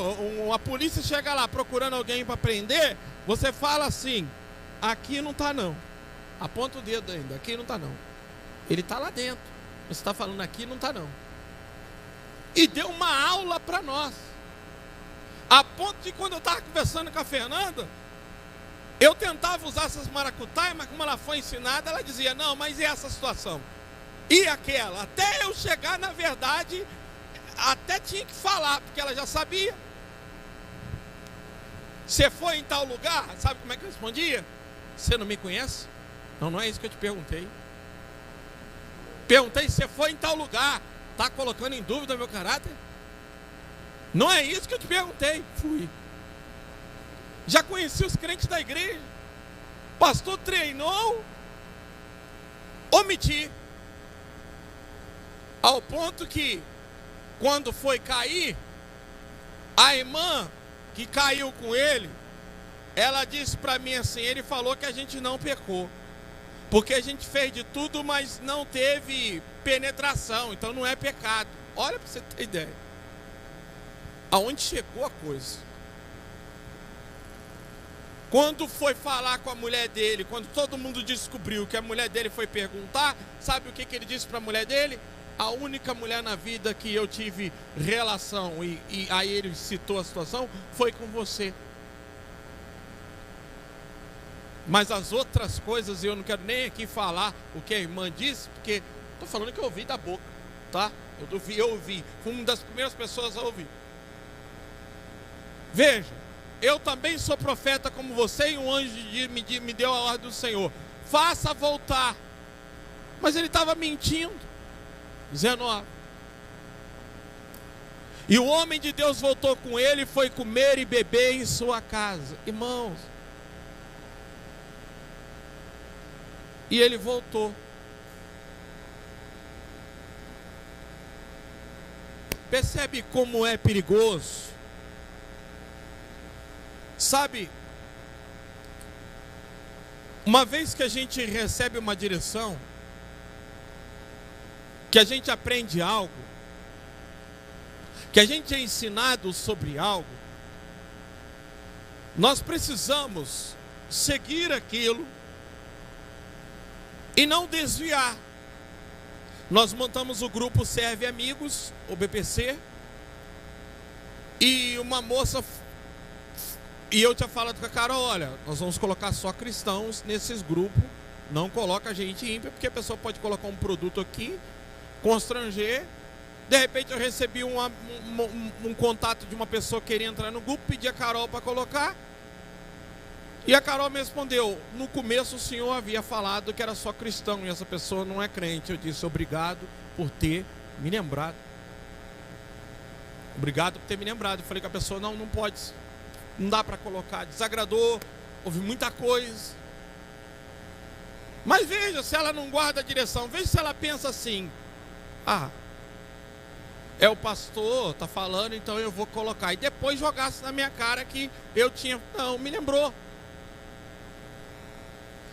a polícia chega lá procurando alguém para prender, você fala assim: aqui não está não. Aponta o dedo ainda, aqui não está não. Ele está lá dentro. Você está falando aqui não está não. E deu uma aula para nós. A ponto de quando eu estava conversando com a Fernanda, eu tentava usar essas maracutaias, mas como ela foi ensinada, ela dizia: não, mas e essa situação? E aquela? Até eu chegar, na verdade, até tinha que falar, porque ela já sabia. Você foi em tal lugar? Sabe como é que eu respondia? Você não me conhece? Não, não é isso que eu te perguntei. Perguntei se você foi em tal lugar. Está colocando em dúvida meu caráter? Não é isso que eu te perguntei. Fui. Já conheci os crentes da igreja. O pastor treinou omitir. Ao ponto que, quando foi cair, a irmã que caiu com ele, ela disse para mim assim: ele falou que a gente não pecou, porque a gente fez de tudo, mas não teve penetração, então não é pecado. Olha para você ter ideia aonde chegou a coisa. Quando foi falar com a mulher dele, quando todo mundo descobriu que a mulher dele foi perguntar, sabe o que ele disse para a mulher dele? A única mulher na vida que eu tive relação, e aí ele citou a situação, foi com você. Mas as outras coisas eu não quero nem aqui falar o que a irmã disse, porque estou falando que eu ouvi da boca, tá? Eu ouvi, fui uma das primeiras pessoas a ouvir. Veja, eu também sou profeta como você, e um anjo me deu a ordem do Senhor: faça voltar. Mas ele estava mentindo. 19. E o homem de Deus voltou com ele e foi comer e beber em sua casa. Irmãos, e ele voltou. Percebe como é perigoso? Sabe, uma vez que a gente recebe uma direção, que a gente aprende algo, que a gente é ensinado sobre algo, nós precisamos seguir aquilo e não desviar. Nós montamos o grupo Serve Amigos, o BPC, e uma moça, e eu tinha falado com a Carol: olha, nós vamos colocar só cristãos nesses grupos, não coloca gente ímpia, porque a pessoa pode colocar um produto aqui, constranger. De repente eu recebi um contato de uma pessoa que queria entrar no grupo, pedi a Carol para colocar, e a Carol me respondeu: no começo o senhor havia falado que era só cristão, e essa pessoa não é crente. Eu disse: obrigado por ter me lembrado. Obrigado por ter me lembrado. Eu falei com a pessoa: não pode, não dá para colocar. Desagradou, houve muita coisa. Mas veja, se ela não guarda a direção, veja se ela pensa assim: ah, é o pastor, está falando, então eu vou colocar. E depois jogasse na minha cara que eu tinha. Não, me lembrou.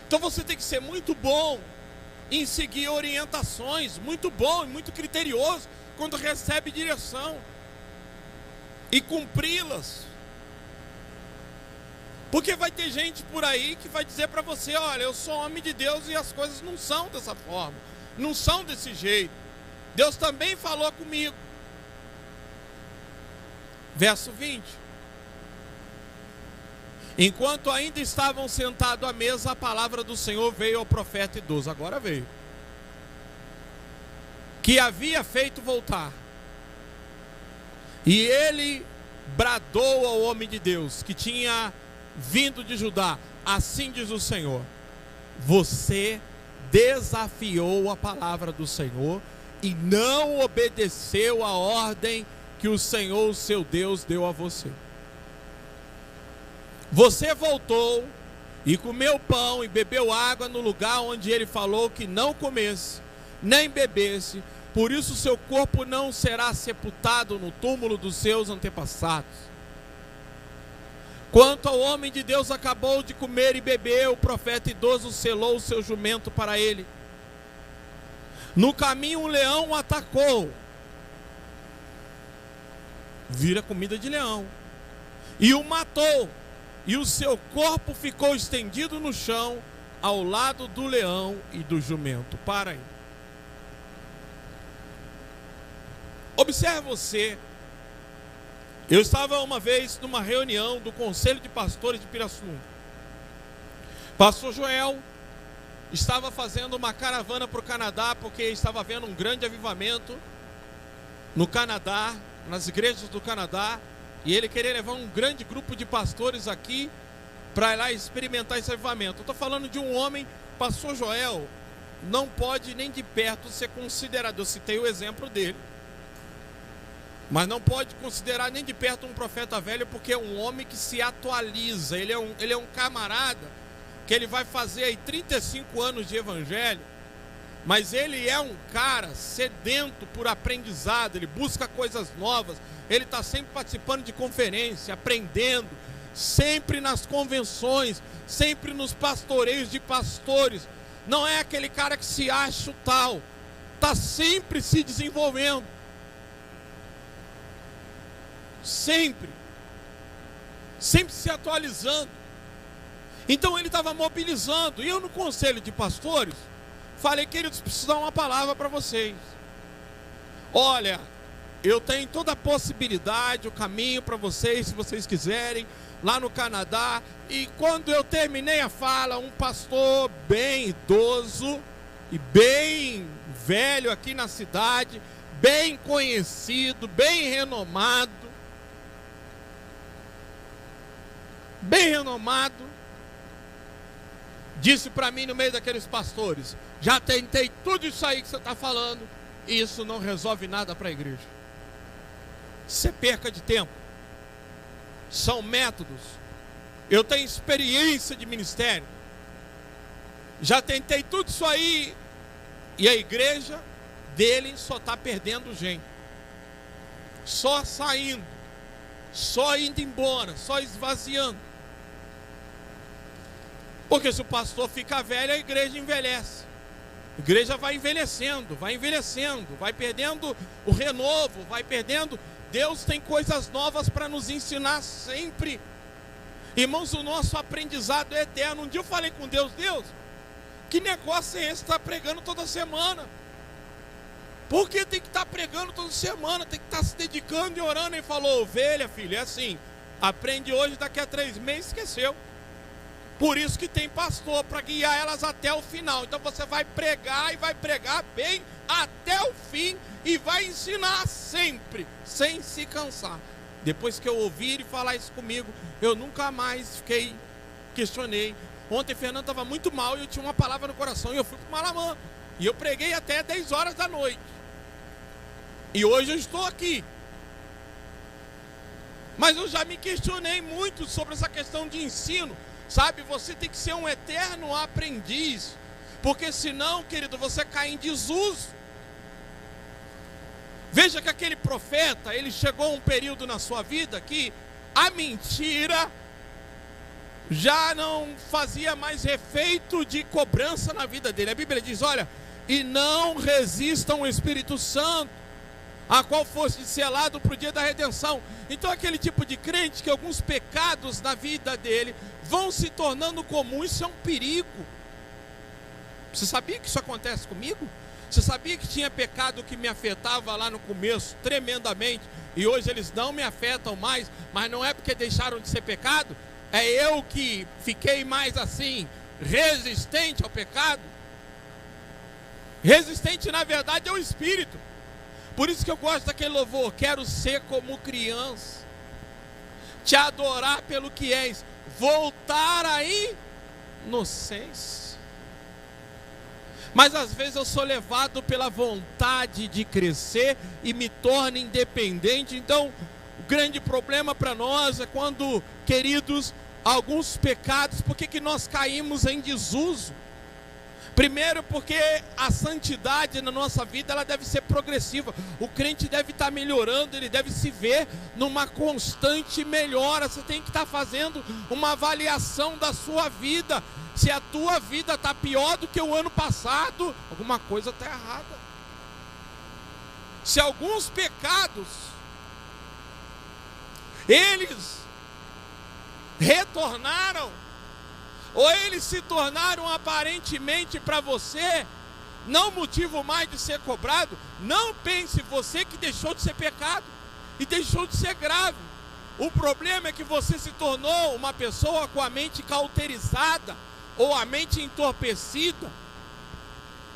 Então você tem que ser muito bom em seguir orientações, muito bom e muito criterioso quando recebe direção, e cumpri-las. Porque vai ter gente por aí que vai dizer para você: olha, eu sou homem de Deus e as coisas não são dessa forma, não são desse jeito. Deus também falou comigo. Verso 20. Enquanto ainda estavam sentados à mesa, a palavra do Senhor veio ao profeta idoso. Agora veio. Que havia feito voltar. E ele bradou ao homem de Deus, que tinha vindo de Judá: assim diz o Senhor, você desafiou a palavra do Senhor e não obedeceu a ordem que o Senhor, o seu Deus, deu a você. Você voltou e comeu pão e bebeu água no lugar onde ele falou que não comesse, nem bebesse. Por isso seu corpo não será sepultado no túmulo dos seus antepassados. Quanto ao homem de Deus, acabou de comer e beber, o profeta idoso selou o seu jumento para ele. No caminho um leão o atacou. Vira comida de leão. E o matou. E o seu corpo ficou estendido no chão, ao lado do leão e do jumento. Para aí. Observe você. Eu estava uma vez numa reunião do Conselho de Pastores de Pirassununga. Pastor Joel estava fazendo uma caravana para o Canadá, porque estava havendo um grande avivamento no Canadá, nas igrejas do Canadá, e ele queria levar um grande grupo de pastores aqui para ir lá experimentar esse avivamento. Eu estou falando de um homem, Pastor Joel, não pode nem de perto ser considerado, eu citei o exemplo dele, mas não pode considerar nem de perto um profeta velho, porque é um homem que se atualiza. Ele é um camarada que ele vai fazer aí 35 anos de evangelho, mas ele é um cara sedento por aprendizado, ele busca coisas novas, ele está sempre participando de conferência, aprendendo, sempre nas convenções, sempre nos pastoreios de pastores. Não é aquele cara que se acha o tal, está sempre se desenvolvendo. Sempre se atualizando. Então ele estava mobilizando. E eu, no conselho de pastores, falei: queridos, preciso dar uma palavra para vocês. Olha, eu tenho toda a possibilidade, o caminho para vocês, se vocês quiserem, lá no Canadá. E quando eu terminei a fala, um pastor bem idoso e bem velho aqui na cidade, bem conhecido, bem renomado, disse para mim no meio daqueles pastores: já tentei tudo isso aí que você está falando, e isso não resolve nada para a igreja. Isso é perca de tempo. São métodos. Eu tenho experiência de ministério. Já tentei tudo isso aí, e a igreja dele só está perdendo gente, só saindo, só indo embora, só esvaziando. Porque se o pastor fica velho, a igreja envelhece. A igreja vai envelhecendo, vai perdendo o renovo, vai perdendo. Deus tem coisas novas para nos ensinar sempre. Irmãos, o nosso aprendizado é eterno. Um dia eu falei com Deus: Deus, que negócio é esse que está pregando toda semana? Por que tem que estar pregando toda semana? Tem que estar se dedicando e orando. Ele falou: ovelha, filho, é assim, aprende hoje, daqui a 3 meses esqueceu. Por isso que tem pastor, para guiar elas até o final. Então você vai pregar, e vai pregar bem até o fim, e vai ensinar sempre, sem se cansar. Depois que eu ouvir ele falar isso comigo, eu nunca mais questionei. Ontem Fernando estava muito mal e eu tinha uma palavra no coração, e eu fui para o Malamã, e eu preguei até 10 horas da noite. E hoje eu estou aqui. Mas eu já me questionei muito sobre essa questão de ensino. Sabe, você tem que ser um eterno aprendiz, porque senão, querido, você cai em desuso. Veja que aquele profeta, ele chegou a um período na sua vida que a mentira já não fazia mais efeito de cobrança na vida dele. A Bíblia diz: olha, e não resistam ao Espírito Santo, a qual fosse selado para o dia da redenção. Então aquele tipo de crente que alguns pecados na vida dele vão se tornando comum, isso é um perigo. Você sabia que isso acontece comigo? Você sabia que tinha pecado que me afetava lá no começo tremendamente, e hoje eles não me afetam mais, mas não é porque deixaram de ser pecado, é eu que fiquei mais assim, resistente ao pecado. Resistente, na verdade, é o espírito. Por isso que eu gosto daquele louvor: quero ser como criança, te adorar pelo que és, voltar à inocência. Mas às vezes eu sou levado pela vontade de crescer e me torno independente. Então, o grande problema para nós é quando, queridos, alguns pecados, por que nós caímos em desuso? Primeiro, porque a santidade na nossa vida, ela deve ser progressiva. O crente deve estar melhorando, ele deve se ver numa constante melhora. Você tem que estar fazendo uma avaliação da sua vida. Se a tua vida está pior do que o ano passado, alguma coisa está errada. Se alguns pecados, eles retornaram, ou eles se tornaram aparentemente para você não motivo mais de ser cobrado, não pense você que deixou de ser pecado e deixou de ser grave. O problema é que você se tornou uma pessoa com a mente cauterizada ou a mente entorpecida.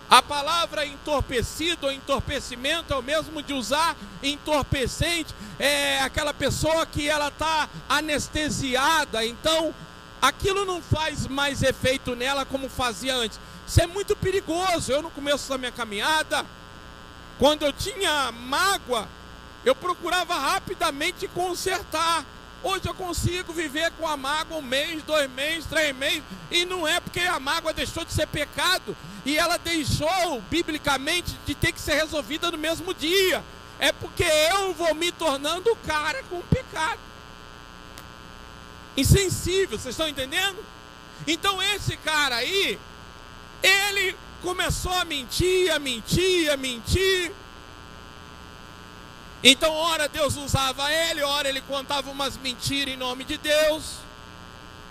A palavra entorpecido ou entorpecimento é o mesmo de usar entorpecente. É aquela pessoa que ela está anestesiada, então aquilo não faz mais efeito nela como fazia antes. Isso é muito perigoso. Eu, no começo da minha caminhada, quando eu tinha mágoa, eu procurava rapidamente consertar. Hoje eu consigo viver com a mágoa 1 mês, 2 meses, 3 meses, e não é porque a mágoa deixou de ser pecado e ela deixou, biblicamente, de ter que ser resolvida no mesmo dia. É porque eu vou me tornando o cara com o pecado. Insensível, vocês estão entendendo? Então esse cara aí, ele começou a mentir, a mentir, a mentir. Então ora Deus usava ele, ora ele contava umas mentiras em nome de Deus.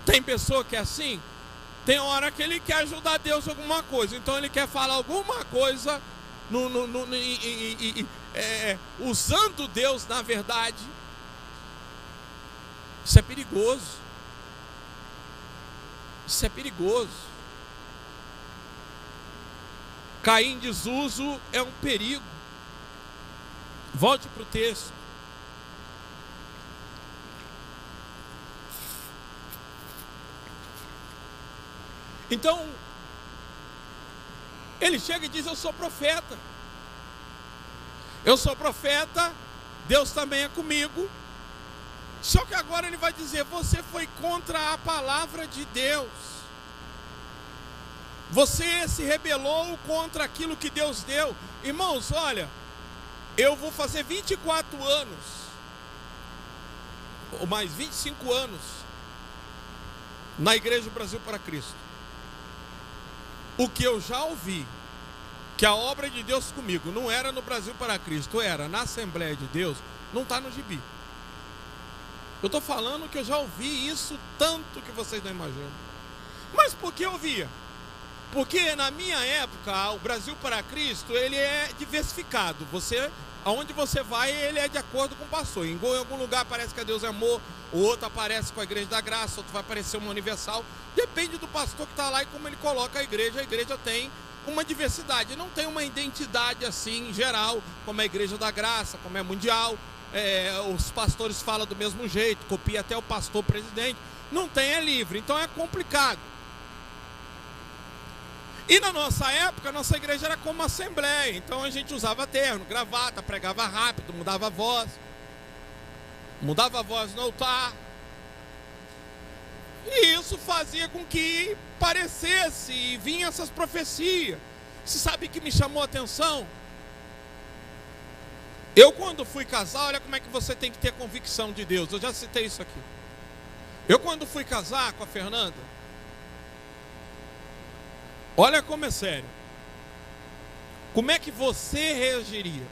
Tem pessoa que é assim. Tem hora que ele quer ajudar Deus em alguma coisa, então ele quer falar alguma coisa usando Deus na verdade. Isso é perigoso. Isso é perigoso. Cair em desuso é um perigo. Volte para o texto. Então, ele chega e diz: eu sou profeta. Eu sou profeta, Deus também é comigo. Só que agora ele vai dizer: você foi contra a palavra de Deus. Você se rebelou contra aquilo que Deus deu. Irmãos, olha, eu vou fazer 24 anos, ou mais 25 anos, na Igreja Brasil para Cristo. O que eu já ouvi, que a obra de Deus comigo não era no Brasil para Cristo, era na Assembleia de Deus, não está no gibi. Eu estou falando que eu já ouvi isso tanto que vocês não imaginam. Mas por que eu ouvia? Porque na minha época, o Brasil para Cristo, ele é diversificado. Aonde você vai, ele é de acordo com o pastor. Em algum lugar parece que Deus é amor, o outro aparece com a Igreja da Graça, outro vai aparecer uma universal. Depende do pastor que está lá e como ele coloca a igreja. A igreja tem uma diversidade, não tem uma identidade assim geral, como a Igreja da Graça, como é mundial. Os pastores falam do mesmo jeito, copia até o pastor presidente. Não tem, é livre, então é complicado. E na nossa época, a nossa igreja era como assembleia. Então a gente usava terno, gravata, pregava rápido, mudava a voz no altar. E isso fazia com que parecesse e vinha essas profecias. Você sabe que me chamou a atenção? Eu, quando fui casar, olha como é que você tem que ter convicção de Deus. Eu já citei isso aqui. Eu, quando fui casar com a Fernanda, olha como é sério. Como é que você reagiria?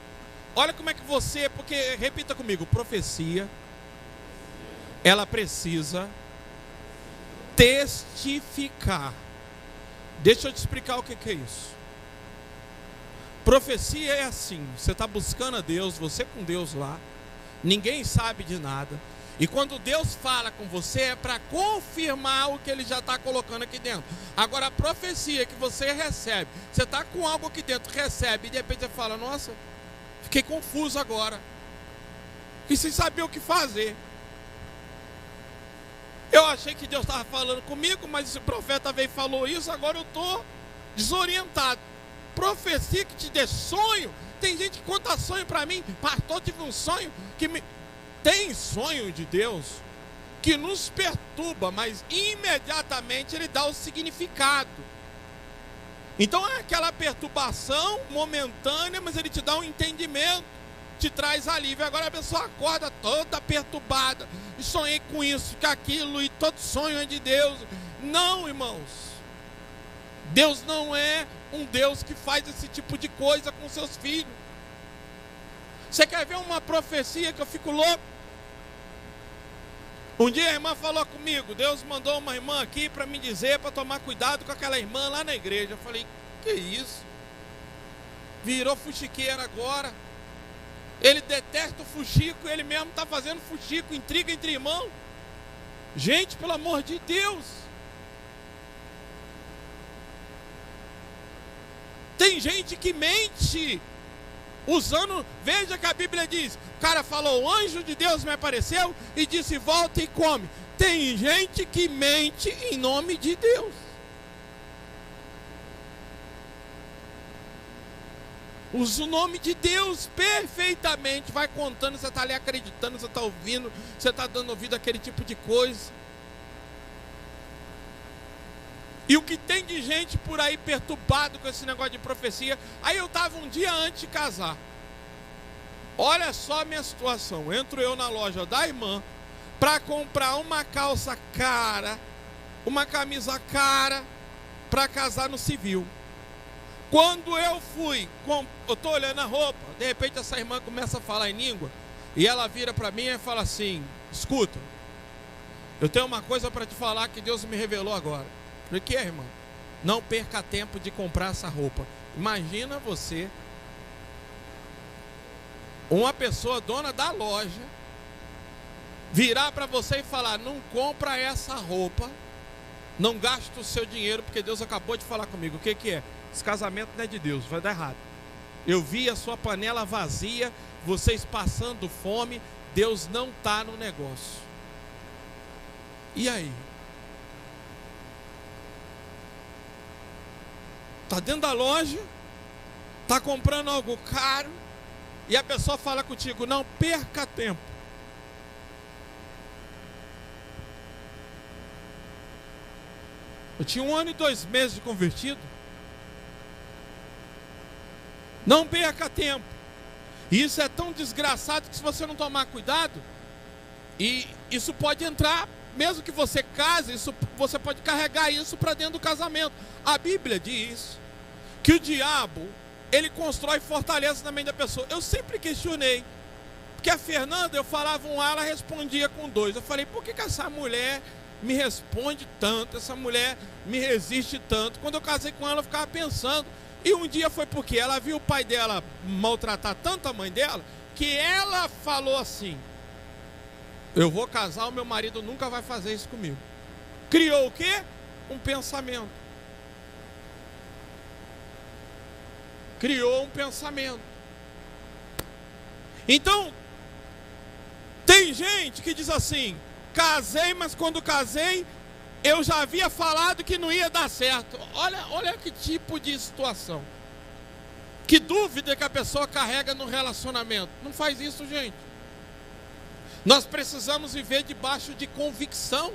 Olha como é que você, porque, repita comigo, profecia, ela precisa testificar. Deixa eu te explicar o que é isso. Profecia é assim, você está buscando a Deus, você com Deus lá, ninguém sabe de nada, e quando Deus fala com você é para confirmar o que Ele já está colocando aqui dentro. Agora a profecia que você recebe, você está com algo aqui dentro, recebe, e de repente você fala, nossa, fiquei confuso agora, e sem saber o que fazer. Eu achei que Deus estava falando comigo, mas esse profeta veio e falou isso, agora eu estou desorientado. Profecia que te dê sonho. Tem gente que conta sonho para mim. Pastor, tive um sonho que me... Tem sonho de Deus que nos perturba, mas imediatamente ele dá o significado. Então é aquela perturbação momentânea, mas ele te dá um entendimento, te traz alívio. Agora a pessoa acorda toda perturbada, e sonhei com isso, com aquilo, e todo sonho é de Deus. Não, irmãos, Deus não é um Deus que faz esse tipo de coisa com seus filhos. Você quer ver uma profecia que eu fico louco? Um dia a irmã falou comigo, Deus mandou uma irmã aqui para me dizer, para tomar cuidado com aquela irmã lá na igreja. Eu falei, que isso? Virou fuxiqueira agora. Ele detesta o fuxico, ele mesmo está fazendo fuxico, intriga entre irmãos. Gente, pelo amor de Deus. Tem gente que mente, usando, veja que a Bíblia diz, o cara falou, o anjo de Deus me apareceu e disse, volta e come. Tem gente que mente em nome de Deus. Usa o nome de Deus perfeitamente, vai contando, você está ali acreditando, você está ouvindo, você está dando ouvido àquele tipo de coisa. E o que tem de gente por aí perturbado com esse negócio de profecia. Aí eu estava um dia antes de casar. Olha só a minha situação. Entro eu na loja da irmã para comprar uma calça cara, uma camisa cara, para casar no civil. Quando eu fui, eu estou olhando a roupa, de repente essa irmã começa a falar em língua, e ela vira para mim e fala assim, escuta, eu tenho uma coisa para te falar que Deus me revelou agora. O que é, irmão? Não perca tempo de comprar essa roupa. Imagina você, uma pessoa dona da loja, virar para você e falar, não compra essa roupa, não gasta o seu dinheiro, porque Deus acabou de falar comigo. O que é? Esse casamento não é de Deus, vai dar errado. Eu vi a sua panela vazia, vocês passando fome, Deus não está no negócio. E aí? Está dentro da loja, está comprando algo caro, e a pessoa fala contigo, não perca tempo. Eu tinha 1 ano e 2 meses de convertido. Não perca tempo. E isso é tão desgraçado que se você não tomar cuidado, e isso pode entrar, mesmo que você case, isso, você pode carregar isso para dentro do casamento. A Bíblia diz que o diabo, ele constrói fortalezas na mente da pessoa. Eu sempre questionei, porque a Fernanda, eu falava um A, ela respondia com 2. Eu falei, por que essa mulher me responde tanto, essa mulher me resiste tanto? Quando eu casei com ela, eu ficava pensando. E um dia foi porque ela viu o pai dela maltratar tanto a mãe dela, que ela falou assim, eu vou casar, o meu marido nunca vai fazer isso comigo. Criou o quê? Um pensamento. Criou um pensamento. Então, tem gente que diz assim, casei, mas quando casei, eu já havia falado que não ia dar certo. Olha que tipo de situação. Que dúvida que a pessoa carrega no relacionamento. Não faz isso, gente. Nós precisamos viver debaixo de convicção.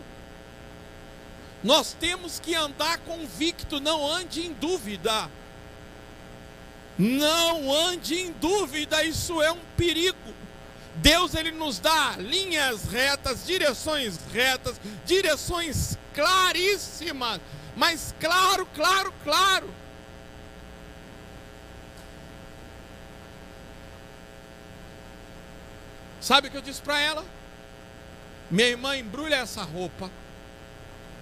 Nós temos que andar convicto, não ande em dúvida. Não ande em dúvida, isso é um perigo. Deus, ele nos dá linhas retas, direções claríssimas, mas claro. Sabe o que eu disse para ela? Minha irmã, embrulha essa roupa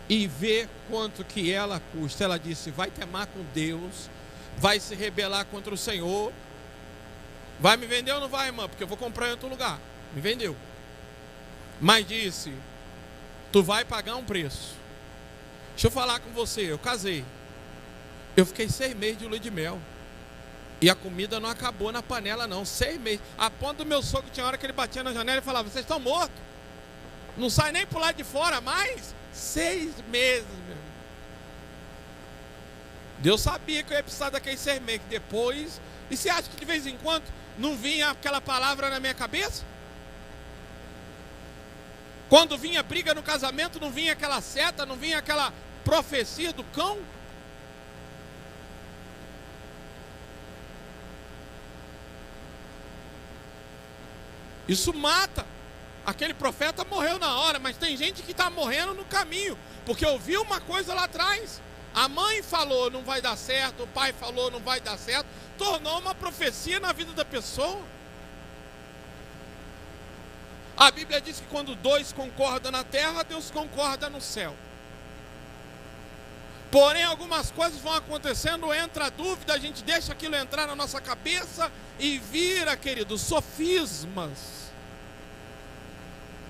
e vê quanto que ela custa. Ela disse, vai temar com Deus, vai se rebelar contra o Senhor. Vai me vender ou não vai, irmã? Porque eu vou comprar em outro lugar. Me vendeu. Mas disse: tu vai pagar um preço. Deixa eu falar com você, eu casei. Eu fiquei 6 meses de lua de mel. E a comida não acabou na panela não, 6 meses. A ponto do meu sogro, tinha hora que ele batia na janela e falava: vocês estão mortos. Não sai nem pro lado de fora mais. 6 meses, meu irmão. Deus sabia que eu ia precisar daqueles 6 meses. Depois, e você acha que de vez em quando não vinha aquela palavra na minha cabeça? Quando vinha briga no casamento, não vinha aquela seta, não vinha aquela profecia do cão? Isso mata. Aquele profeta morreu na hora, mas tem gente que está morrendo no caminho, porque ouviu uma coisa lá atrás. A mãe falou: não vai dar certo. O pai falou: não vai dar certo. Tornou uma profecia na vida da pessoa. A Bíblia diz que quando 2 concordam na terra, Deus concorda no céu. Porém, algumas coisas vão acontecendo, entra a dúvida, a gente deixa aquilo entrar na nossa cabeça e vira, querido, sofismas.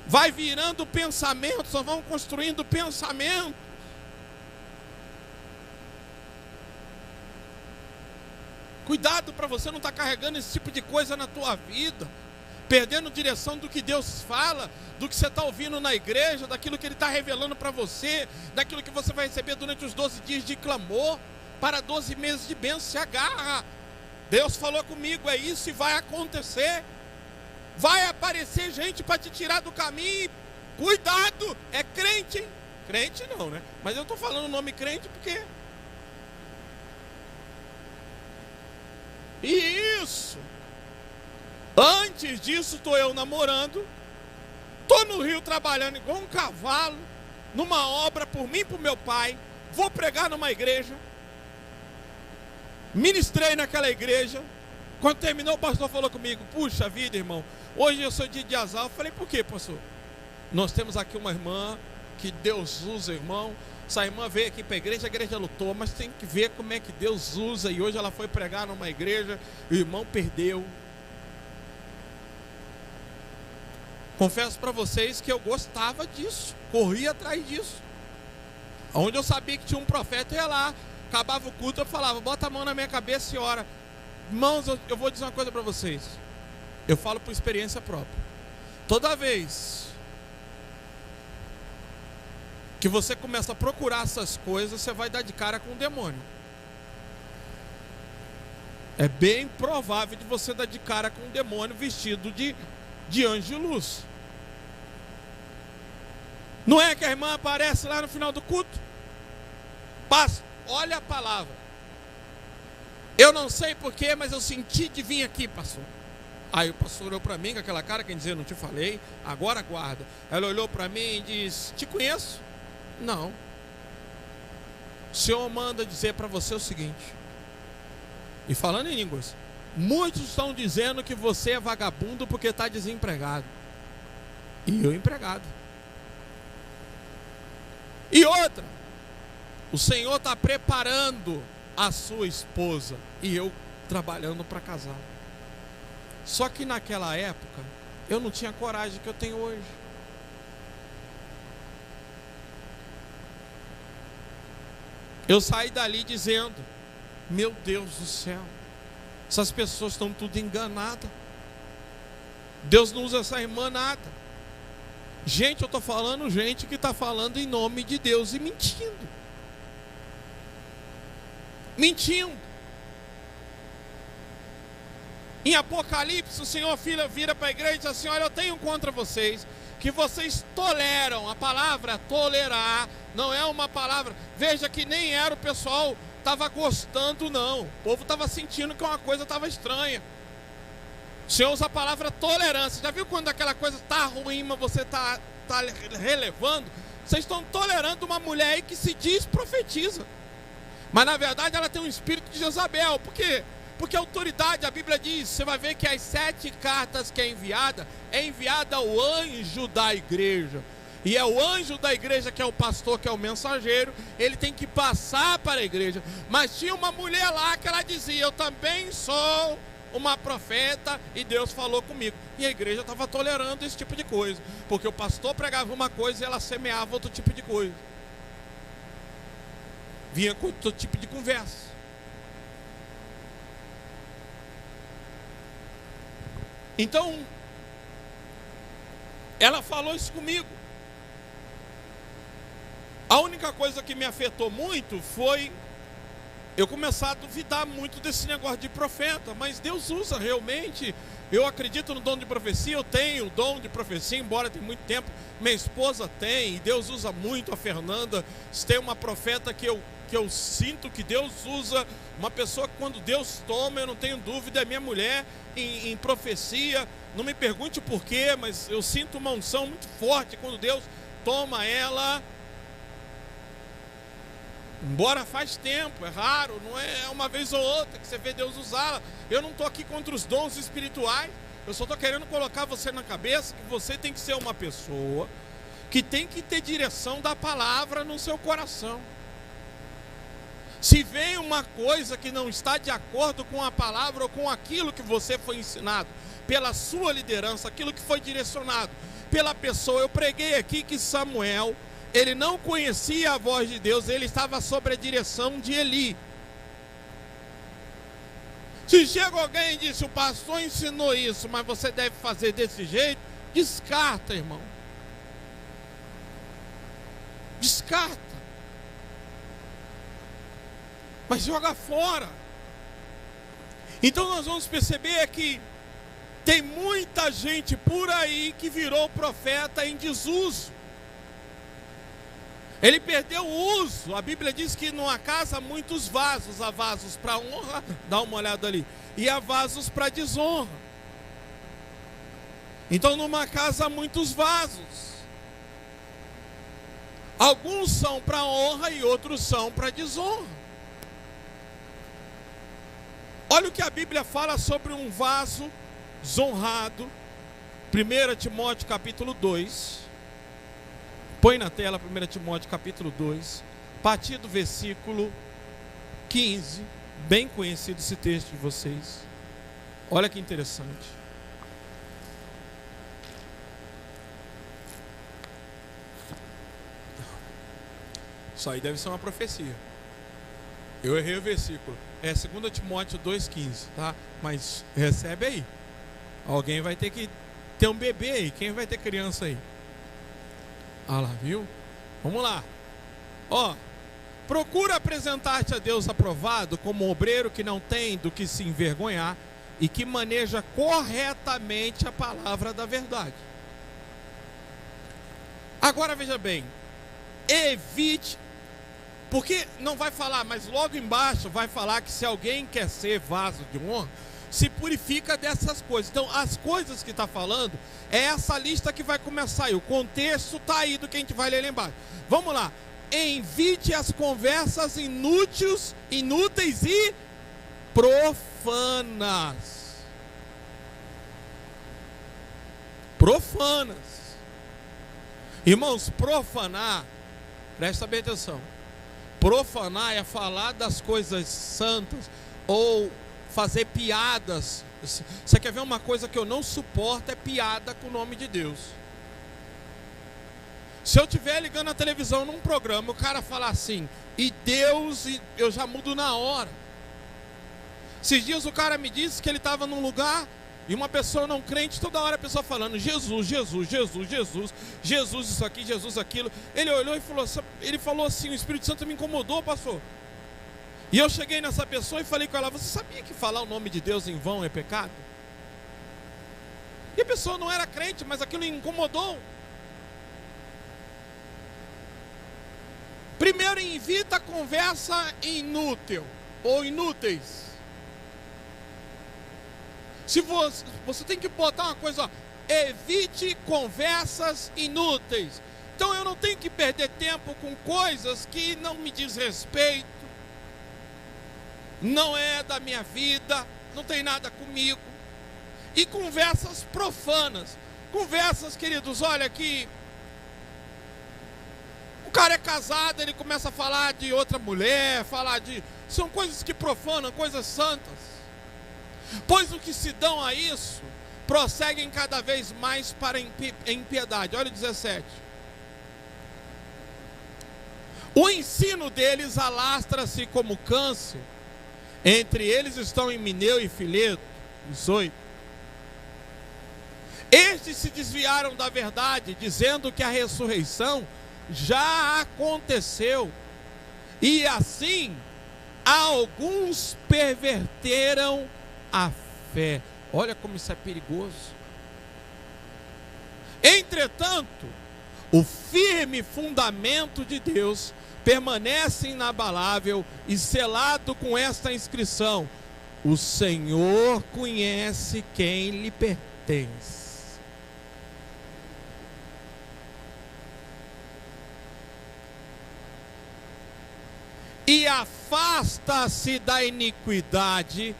Vai virando pensamento, só vão construindo pensamento. Cuidado para você não estar carregando esse tipo de coisa na tua vida, perdendo direção do que Deus fala, do que você está ouvindo na igreja, daquilo que Ele está revelando para você, daquilo que você vai receber durante os 12 dias de clamor, para 12 meses de bênção. Se agarra. Deus falou comigo, é isso e vai acontecer. Vai aparecer gente para te tirar do caminho. Cuidado, é crente, hein? Crente não, né? Mas eu estou falando o nome crente porque... E isso. Antes disso, estou eu namorando. Estou no Rio trabalhando igual um cavalo, numa obra por mim e por meu pai. Vou pregar numa igreja. Ministrei naquela igreja. Quando terminou, o pastor falou comigo: puxa vida, irmão, hoje eu sou dia de azar. Eu falei: por quê, pastor? Nós temos aqui uma irmã que Deus usa, irmão. Essa irmã veio aqui para a igreja lutou, mas tem que ver como é que Deus usa. E hoje ela foi pregar numa igreja, o irmão perdeu. Confesso para vocês que eu gostava disso, corria atrás disso. Onde eu sabia que tinha um profeta, eu ia lá, acabava o culto, eu falava: bota a mão na minha cabeça e ora. Irmãos, eu vou dizer uma coisa para vocês. Eu falo por experiência própria. Toda vez que você começa a procurar essas coisas, você vai dar de cara com o demônio. É bem provável de você dar de cara com um demônio vestido de anjo de luz. Não é que a irmã aparece lá no final do culto? Passa, olha a palavra. Eu não sei porquê, mas eu senti de vir aqui, pastor. Aí o pastor olhou para mim com aquela cara, quem dizer: não te falei, agora guarda. Ela olhou para mim e disse: te conheço? Não. O Senhor manda dizer para você o seguinte, e falando em línguas: muitos estão dizendo que você é vagabundo porque está desempregado. E eu empregado. E outra, o Senhor está preparando a sua esposa e eu trabalhando para casar. Só que naquela época eu não tinha a coragem que eu tenho hoje. Eu saí dali dizendo: meu Deus do céu, essas pessoas estão tudo enganadas. Deus não usa essa irmã nada. Gente, eu estou falando gente que está falando em nome de Deus e mentindo. Mentindo. Em Apocalipse, o Senhor vira para a igreja e diz assim: olha, eu tenho contra vocês que vocês toleram. A palavra tolerar não é uma palavra, veja que nem era o pessoal estava gostando não, o povo estava sentindo que uma coisa estava estranha. O Senhor usa a palavra tolerância. Já viu quando aquela coisa está ruim, mas você está relevando? Vocês estão tolerando uma mulher aí que se diz profetiza, mas na verdade ela tem um espírito de Jezabel. Por quê? Porque a autoridade, a Bíblia diz, você vai ver que as 7 cartas que é enviada ao anjo da igreja. E é o anjo da igreja, que é o pastor, que é o mensageiro, ele tem que passar para a igreja. Mas tinha uma mulher lá que ela dizia: eu também sou uma profeta e Deus falou comigo. E a igreja estava tolerando esse tipo de coisa, porque o pastor pregava uma coisa e ela semeava outro tipo de coisa. Vinha com outro tipo de conversa. Então, ela falou isso comigo. A única coisa que me afetou muito foi eu começar a duvidar muito desse negócio de profeta. Mas Deus usa realmente. Eu acredito no dom de profecia, eu tenho o dom de profecia, embora tenha muito tempo. Minha esposa tem, e Deus usa muito a Fernanda. Tem uma profeta que eu sinto que Deus usa, uma pessoa que quando Deus toma, eu não tenho dúvida, é minha mulher em profecia. Não me pergunte o porquê, mas eu sinto uma unção muito forte quando Deus toma ela. Embora faz tempo, é raro, não é uma vez ou outra que você vê Deus usá-la. Eu não estou aqui contra os dons espirituais, eu só estou querendo colocar você na cabeça que você tem que ser uma pessoa que tem que ter direção da palavra no seu coração. Se vem uma coisa que não está de acordo com a palavra ou com aquilo que você foi ensinado, pela sua liderança, aquilo que foi direcionado pela pessoa. Eu preguei aqui que Samuel, ele não conhecia a voz de Deus, ele estava sob a direção de Eli. Se chega alguém e diz: o pastor ensinou isso, mas você deve fazer desse jeito, descarta, irmão. Descarta. Mas joga fora. Então nós vamos perceber que tem muita gente por aí que virou profeta em desuso. Ele perdeu o uso. A Bíblia diz que numa casa há muitos vasos. Há vasos para honra, dá uma olhada ali, e há vasos para desonra. Então numa casa há muitos vasos. Alguns são para honra e outros são para desonra. Olha o que a Bíblia fala sobre um vaso desonrado. 1 Timóteo capítulo 2. Põe na tela 1 Timóteo capítulo 2, a partir do versículo 15, bem conhecido esse texto de vocês. Olha que interessante. Isso aí deve ser uma profecia. Eu errei o versículo. É 2 Timóteo 2,15, tá? Mas recebe aí. Alguém vai ter que ter um bebê aí. Quem vai ter criança aí? Ah lá, viu? Vamos lá. Ó, procura apresentar-te a Deus aprovado como um obreiro que não tem do que se envergonhar e que maneja corretamente a palavra da verdade. Agora veja bem, evite, porque não vai falar, mas logo embaixo vai falar que se alguém quer ser vaso de honra, se purifica dessas coisas. Então as coisas que está falando é essa lista que vai começar aí. O contexto está aí do que a gente vai ler lá embaixo. Vamos lá. Evite as conversas inúteis e profanas. Profanas. Irmãos, profanar, presta bem atenção. Profanar é falar das coisas santas ou fazer piadas. Você quer ver uma coisa que eu não suporto? É piada com o nome de Deus. Se eu estiver ligando a televisão num programa, o cara falar assim, e Deus, eu já mudo na hora. Esses dias o cara me disse que ele estava num lugar e uma pessoa não crente, toda hora a pessoa falando Jesus, Jesus, Jesus, Jesus, Jesus isso aqui, Jesus aquilo. Ele olhou e falou assim, o Espírito Santo me incomodou, pastor. E eu cheguei nessa pessoa e falei com ela: você sabia que falar o nome de Deus em vão é pecado? E a pessoa não era crente, mas aquilo incomodou. Primeiro, evita a conversa inútil ou inúteis. Se você tem que botar uma coisa, ó, evite conversas inúteis. Então eu não tenho que perder tempo com coisas que não me diz respeito, não é da minha vida, não tem nada comigo. E conversas profanas. Conversas, queridos, olha aqui, O cara é casado, ele começa a falar de outra mulher, são coisas que profanam, coisas santas. Pois o que se dão a isso, prosseguem cada vez mais para a impiedade. Olha o 17. O ensino deles alastra-se como câncer. Entre eles estão Himeneu e Fileto. 18. Estes se desviaram da verdade, dizendo que a ressurreição já aconteceu. E assim, alguns perverteram a fé. Olha como isso é perigoso. Entretanto, o firme fundamento de Deus permanece inabalável e selado com esta inscrição: o Senhor conhece quem lhe pertence. E afasta-se da iniquidade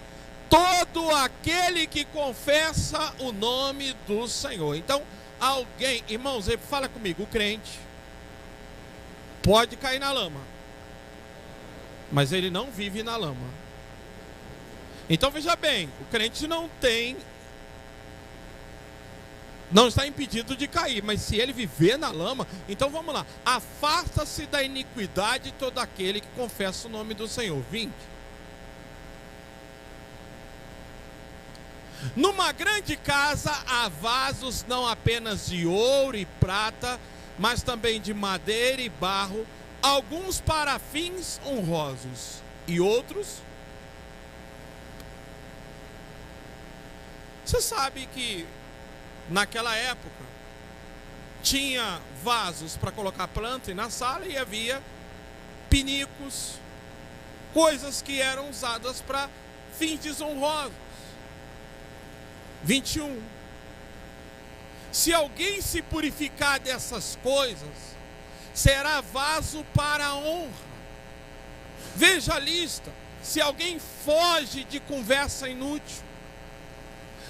todo aquele que confessa o nome do Senhor. Então, alguém, irmãos, fala comigo, o crente pode cair na lama, mas ele não vive na lama. Então veja bem, o crente não está impedido de cair, mas se ele viver na lama, então vamos lá, afasta-se da iniquidade todo aquele que confessa o nome do Senhor. 20. Numa grande casa há vasos não apenas de ouro e prata, mas também de madeira e barro, alguns para fins honrosos e outros. Você sabe que naquela época tinha vasos para colocar planta na sala e havia pinicos, coisas que eram usadas para fins desonrosos. 21. Se alguém se purificar dessas coisas, será vaso para a honra. Veja a lista. Se alguém foge de conversa inútil,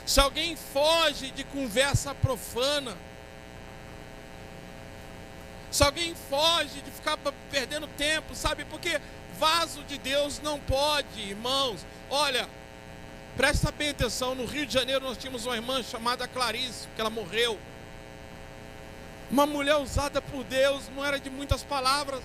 se alguém foge de conversa profana, se alguém foge de ficar perdendo tempo, sabe? Porque vaso de Deus não pode, irmãos. Olha, presta bem atenção, no Rio de Janeiro nós tínhamos uma irmã chamada Clarice, que ela morreu. Uma mulher usada por Deus, não era de muitas palavras.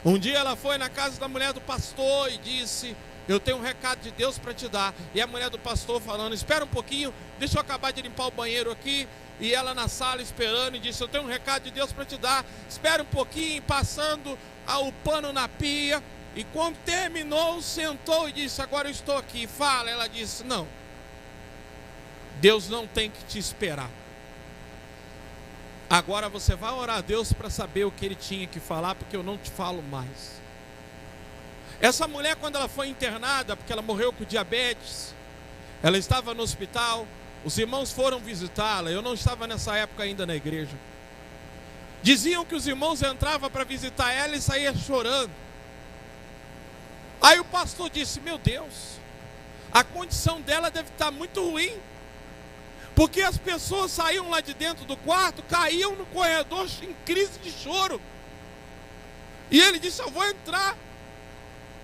Um dia ela foi na casa da mulher do pastor e disse: eu tenho um recado de Deus para te dar. E a mulher do pastor falando: espera um pouquinho, deixa eu acabar de limpar o banheiro aqui. E ela na sala esperando e disse: eu tenho um recado de Deus para te dar. Espera um pouquinho, passando o pano na pia. E quando terminou, sentou e disse: agora eu estou aqui, fala. Ela disse: não, Deus não tem que te esperar. Agora você vai orar a Deus para saber o que ele tinha que falar, porque eu não te falo mais. Essa mulher, quando ela foi internada, porque ela morreu com diabetes, ela estava no hospital, os irmãos foram visitá-la. Eu não estava nessa época ainda na igreja. Diziam que os irmãos entravam para visitar ela e saíam chorando. Aí o pastor disse: meu Deus, a condição dela deve estar muito ruim, porque as pessoas saíam lá de dentro do quarto, caíam no corredor em crise de choro. E ele disse: eu vou entrar.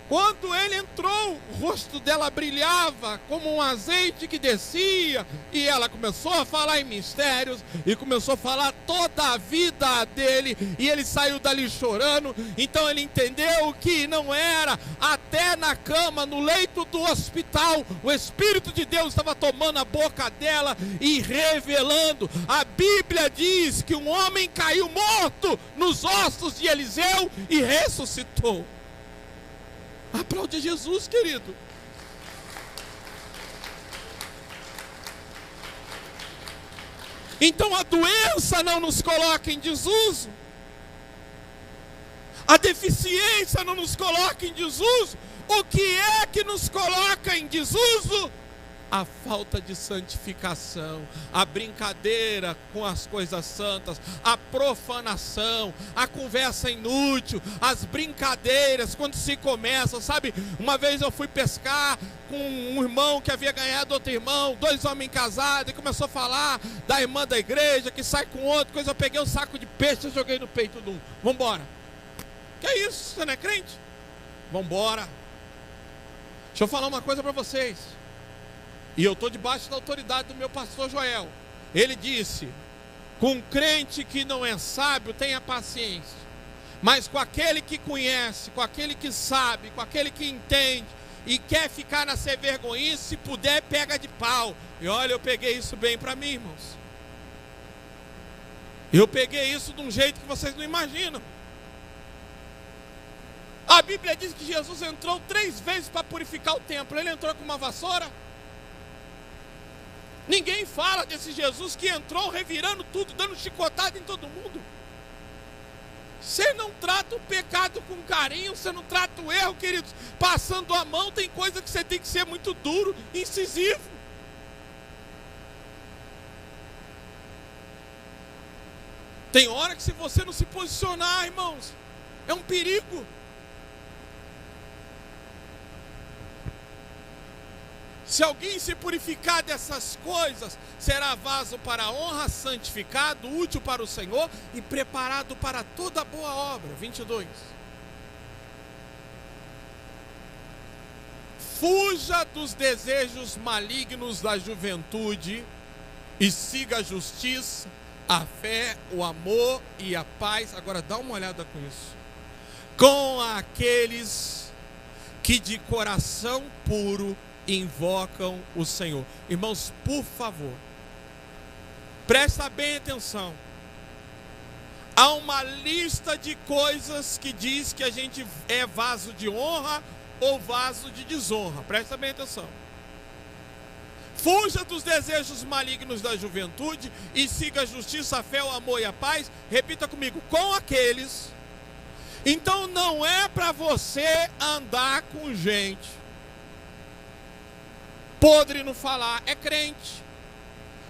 Quando ele entrou, o rosto dela brilhava como um azeite que descia, e ela começou a falar em mistérios, e começou a falar toda a vida dele, e ele saiu dali chorando. Então ele entendeu que não era, até na cama, no leito do hospital, o Espírito de Deus estava tomando a boca dela e revelando. A Bíblia diz que um homem caiu morto nos ossos de Eliseu e ressuscitou. Aplaude Jesus, querido. Então a doença não nos coloca em desuso, a deficiência não nos coloca em desuso. O que é que nos coloca em desuso? A falta de santificação, a brincadeira com as coisas santas, a profanação, a conversa inútil, as brincadeiras quando se começa, sabe? Uma vez eu fui pescar com um irmão que havia ganhado outro irmão, 2 homens casados, e começou a falar da irmã da igreja que sai com outro, coisa. Eu peguei um saco de peixe e joguei no peito de um. Vambora. Que isso? Você não é crente? Vambora. Deixa eu falar uma coisa para vocês. E eu estou debaixo da autoridade do meu pastor Joel. Ele disse: com crente que não é sábio, tenha paciência. Mas com aquele que conhece, com aquele que sabe, com aquele que entende e quer ficar na ser vergonhice, se puder, pega de pau. E olha, eu peguei isso bem para mim, irmãos. Eu peguei isso de um jeito que vocês não imaginam. A Bíblia diz que Jesus entrou 3 vezes para purificar o templo. Ele entrou com uma vassoura. Ninguém fala desse Jesus que entrou revirando tudo, dando chicotada em todo mundo. Você não trata o pecado com carinho, você não trata o erro, queridos, passando a mão. Tem coisa que você tem que ser muito duro, incisivo. Tem hora que se você não se posicionar, irmãos, é um perigo. Se alguém se purificar dessas coisas, será vaso para a honra, santificado, útil para o Senhor e preparado para toda boa obra. 22. Fuja dos desejos malignos da juventude e siga a justiça, a fé, o amor e a paz. Agora dá uma olhada com isso. Com aqueles que de coração puro invocam o Senhor. Irmãos, por favor, presta bem atenção. Há uma lista de coisas que diz que a gente é vaso de honra ou vaso de desonra. Presta bem atenção. Fuja dos desejos malignos da juventude e siga a justiça, a fé, o amor e a paz. Repita comigo: com aqueles. Então não é para você andar com gente podre no falar, é crente,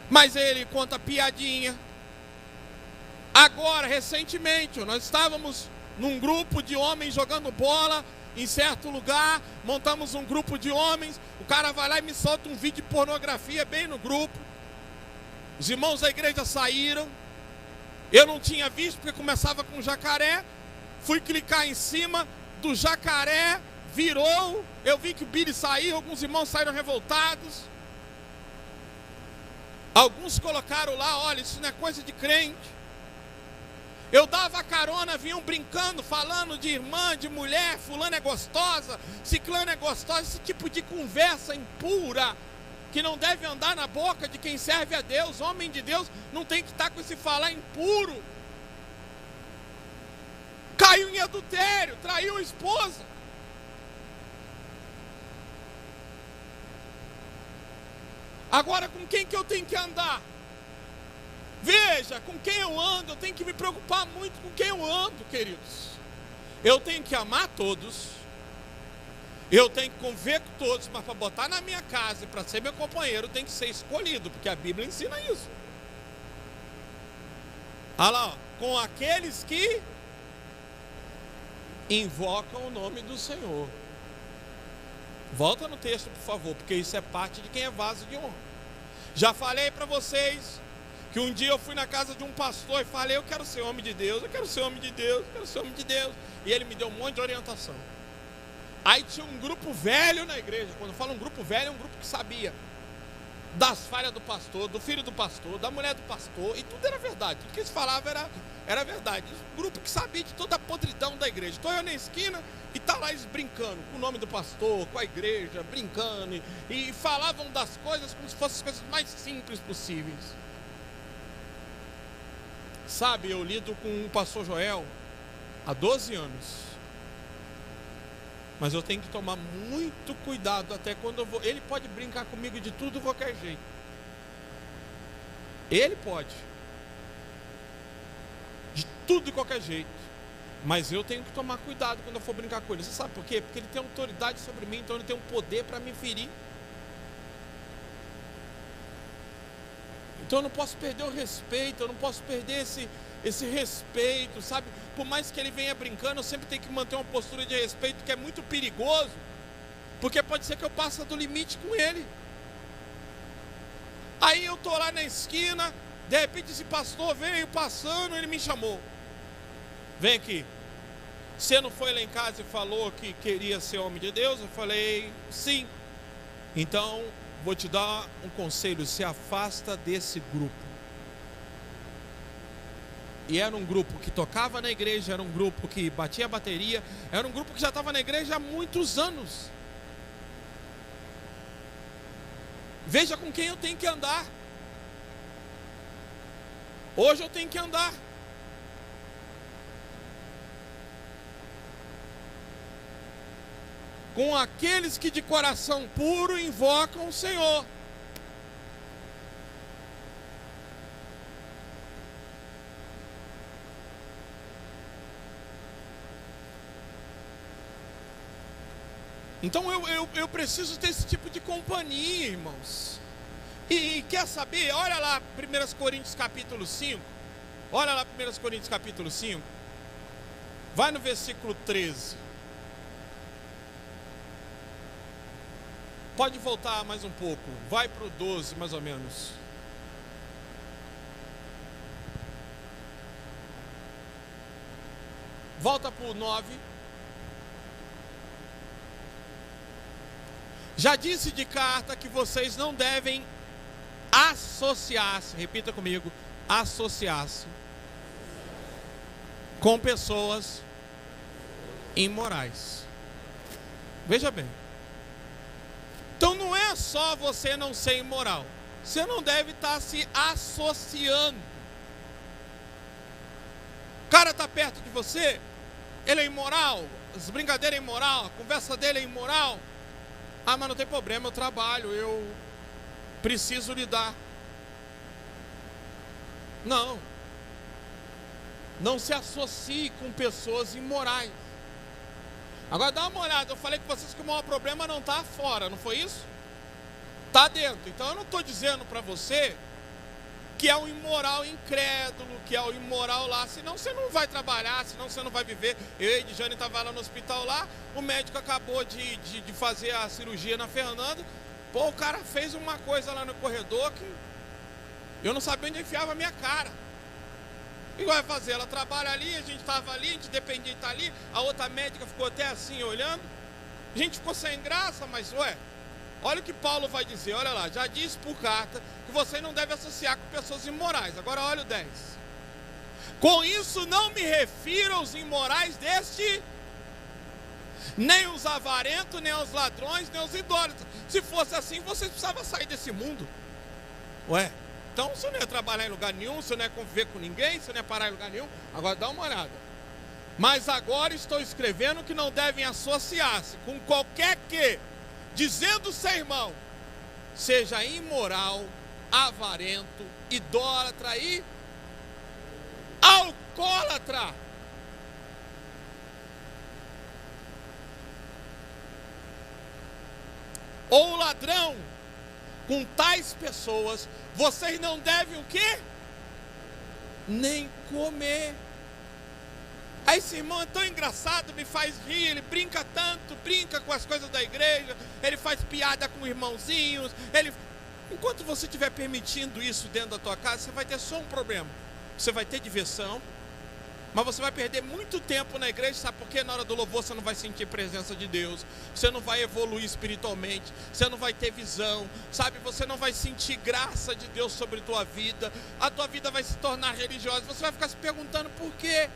mas ele conta piadinha. Agora, recentemente, nós estávamos num grupo de homens jogando bola em certo lugar, montamos um grupo de homens, o cara vai lá e me solta um vídeo de pornografia bem no grupo. Os irmãos da igreja saíram, eu não tinha visto porque começava com jacaré, fui clicar em cima do jacaré, virou, eu vi que o Billy saiu, alguns irmãos saíram revoltados. Alguns colocaram lá: olha, isso não é coisa de crente. Eu dava carona, vinham brincando, falando de irmã, de mulher, fulano é gostosa, ciclano é gostosa, esse tipo de conversa impura, que não deve andar na boca de quem serve a Deus. Homem de Deus não tem que estar com esse falar impuro. Caiu em adultério, traiu a esposa. Agora, com quem que eu tenho que andar? Veja, com quem eu ando, eu tenho que me preocupar muito com quem eu ando, queridos. Eu tenho que amar todos, eu tenho que conviver com todos, mas para botar na minha casa e para ser meu companheiro, tem que ser escolhido, porque a Bíblia ensina isso. Olha lá, ó, com aqueles que invocam o nome do Senhor. Volta no texto, por favor, porque isso é parte de quem é vaso de honra. Já falei para vocês que um dia eu fui na casa de um pastor e falei: eu quero ser homem de Deus, eu quero ser homem de Deus, eu quero ser homem de Deus. E ele me deu um monte de orientação. Aí tinha um grupo velho na igreja. Quando eu falo um grupo velho, é um grupo que sabia das falhas do pastor, do filho do pastor, da mulher do pastor, e tudo era verdade. Tudo que eles falavam era verdade. Um grupo que sabia de toda a podridão da igreja. Estou eu na esquina e tá lá eles brincando com o nome do pastor, com a igreja, brincando, e falavam das coisas como se fossem as coisas mais simples possíveis. Sabe, eu lido com o pastor Joel há 12 anos. Mas eu tenho que tomar muito cuidado até quando eu vou. Ele pode brincar comigo de tudo, qualquer jeito. Ele pode. De tudo e qualquer jeito. Mas eu tenho que tomar cuidado quando eu for brincar com ele. Você sabe por quê? Porque ele tem autoridade sobre mim, então ele tem um poder para me ferir. Então eu não posso perder o respeito, eu não posso perder esse respeito, sabe? Por mais que ele venha brincando, eu sempre tenho que manter uma postura de respeito, que é muito perigoso, porque pode ser que eu passe do limite com ele. Aí eu estou lá na esquina, de repente esse pastor veio passando, ele me chamou. Vem aqui. Você não foi lá em casa e falou que queria ser homem de Deus? Eu falei, sim. Então, vou te dar um conselho, se afasta desse grupo. E era um grupo que tocava na igreja, era um grupo que batia bateria, era um grupo que já estava na igreja há muitos anos. Veja com quem eu tenho que andar. Hoje eu tenho que andar. Com aqueles que de coração puro invocam o Senhor. Então eu preciso ter esse tipo de companhia, irmãos. E quer saber? Olha lá 1 Coríntios capítulo 5. Olha lá 1 Coríntios capítulo 5. Vai no versículo 13. Pode voltar mais um pouco. Vai para o 12 mais ou menos. Volta para o 9. Já disse de carta que vocês não devem associar-se, repita comigo, associar-se com pessoas imorais. Veja bem. Então não é só você não ser imoral, você não deve estar se associando. O cara está perto de você, ele é imoral, as brincadeiras é imoral, a conversa dele é imoral. Ah, mas não tem problema, eu trabalho, eu preciso lidar. Não. Não se associe com pessoas imorais. Agora dá uma olhada, eu falei com vocês que o maior problema não está fora, não foi isso? Está dentro. Então eu não estou dizendo para você que é um imoral incrédulo, que é um imoral lá, senão você não vai trabalhar, senão você não vai viver. Eu e a Edjane estava lá no hospital lá, o médico acabou de fazer a cirurgia na Fernanda. Pô, o cara fez uma coisa lá no corredor que eu não sabia onde enfiava a minha cara. Igual vai fazer, ela trabalha ali, a gente estava ali, a gente dependia de estar ali, a outra médica ficou até assim olhando, a gente ficou sem graça, mas ué, olha o que Paulo vai dizer, olha lá, já disse por carta que você não deve associar com pessoas imorais. Agora olha o 10. Com isso não me refiro aos imorais deste, nem os avarentos, nem os ladrões, nem os idólatras. Se fosse assim, vocês precisavam sair desse mundo. Ué, então você não ia trabalhar em lugar nenhum, você não ia conviver com ninguém, você não ia parar em lugar nenhum. Agora dá uma olhada. Mas agora estou escrevendo que não devem associar-se com qualquer que, dizendo ser irmão, seja imoral, avarento, idólatra e alcoólatra. Ou ladrão. Com tais pessoas, vocês não devem o quê? Nem comer. Aí esse irmão é tão engraçado, me faz rir, ele brinca tanto, brinca com as coisas da igreja, ele faz piada com irmãozinhos, enquanto você estiver permitindo isso dentro da tua casa, você vai ter só um problema. Você vai ter diversão, mas você vai perder muito tempo na igreja, sabe por quê? Na hora do louvor você não vai sentir a presença de Deus, você não vai evoluir espiritualmente, você não vai ter visão, sabe? Você não vai sentir graça de Deus sobre a tua vida vai se tornar religiosa, você vai ficar se perguntando por quê?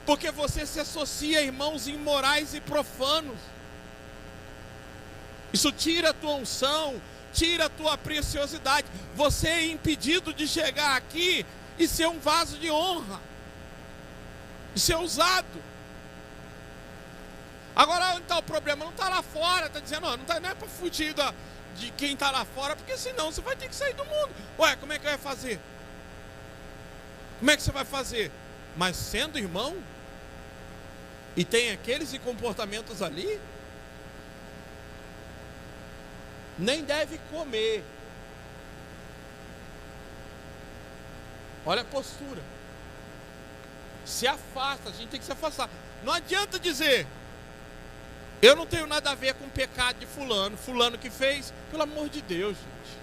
Porque você se associa a irmãos imorais e profanos. Isso tira a tua unção, tira a tua preciosidade. Você é impedido de chegar aqui e ser um vaso de honra, e ser usado. Agora onde está o problema? Não está lá fora, está dizendo, não é para fugir de quem está lá fora, porque senão você vai ter que sair do mundo. Ué, como é que vai fazer? Como é que você vai fazer? Mas sendo irmão, e tem aqueles comportamentos ali, nem deve comer. Olha a postura. Se afasta, a gente tem que se afastar. Não adianta dizer, eu não tenho nada a ver com o pecado de fulano, fulano que fez. Pelo amor de Deus, gente.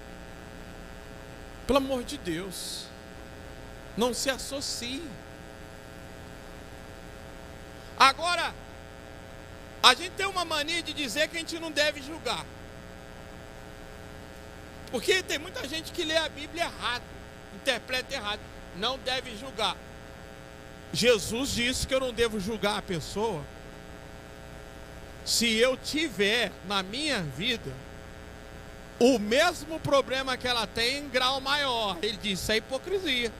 Pelo amor de Deus. Não se associe. Agora, a gente tem uma mania de dizer que a gente não deve julgar. Porque tem muita gente que lê a Bíblia errado, interpreta errado. Não deve julgar. Jesus disse que eu não devo julgar a pessoa se eu tiver na minha vida o mesmo problema que ela tem em grau maior. Ele disse, isso é hipocrisia.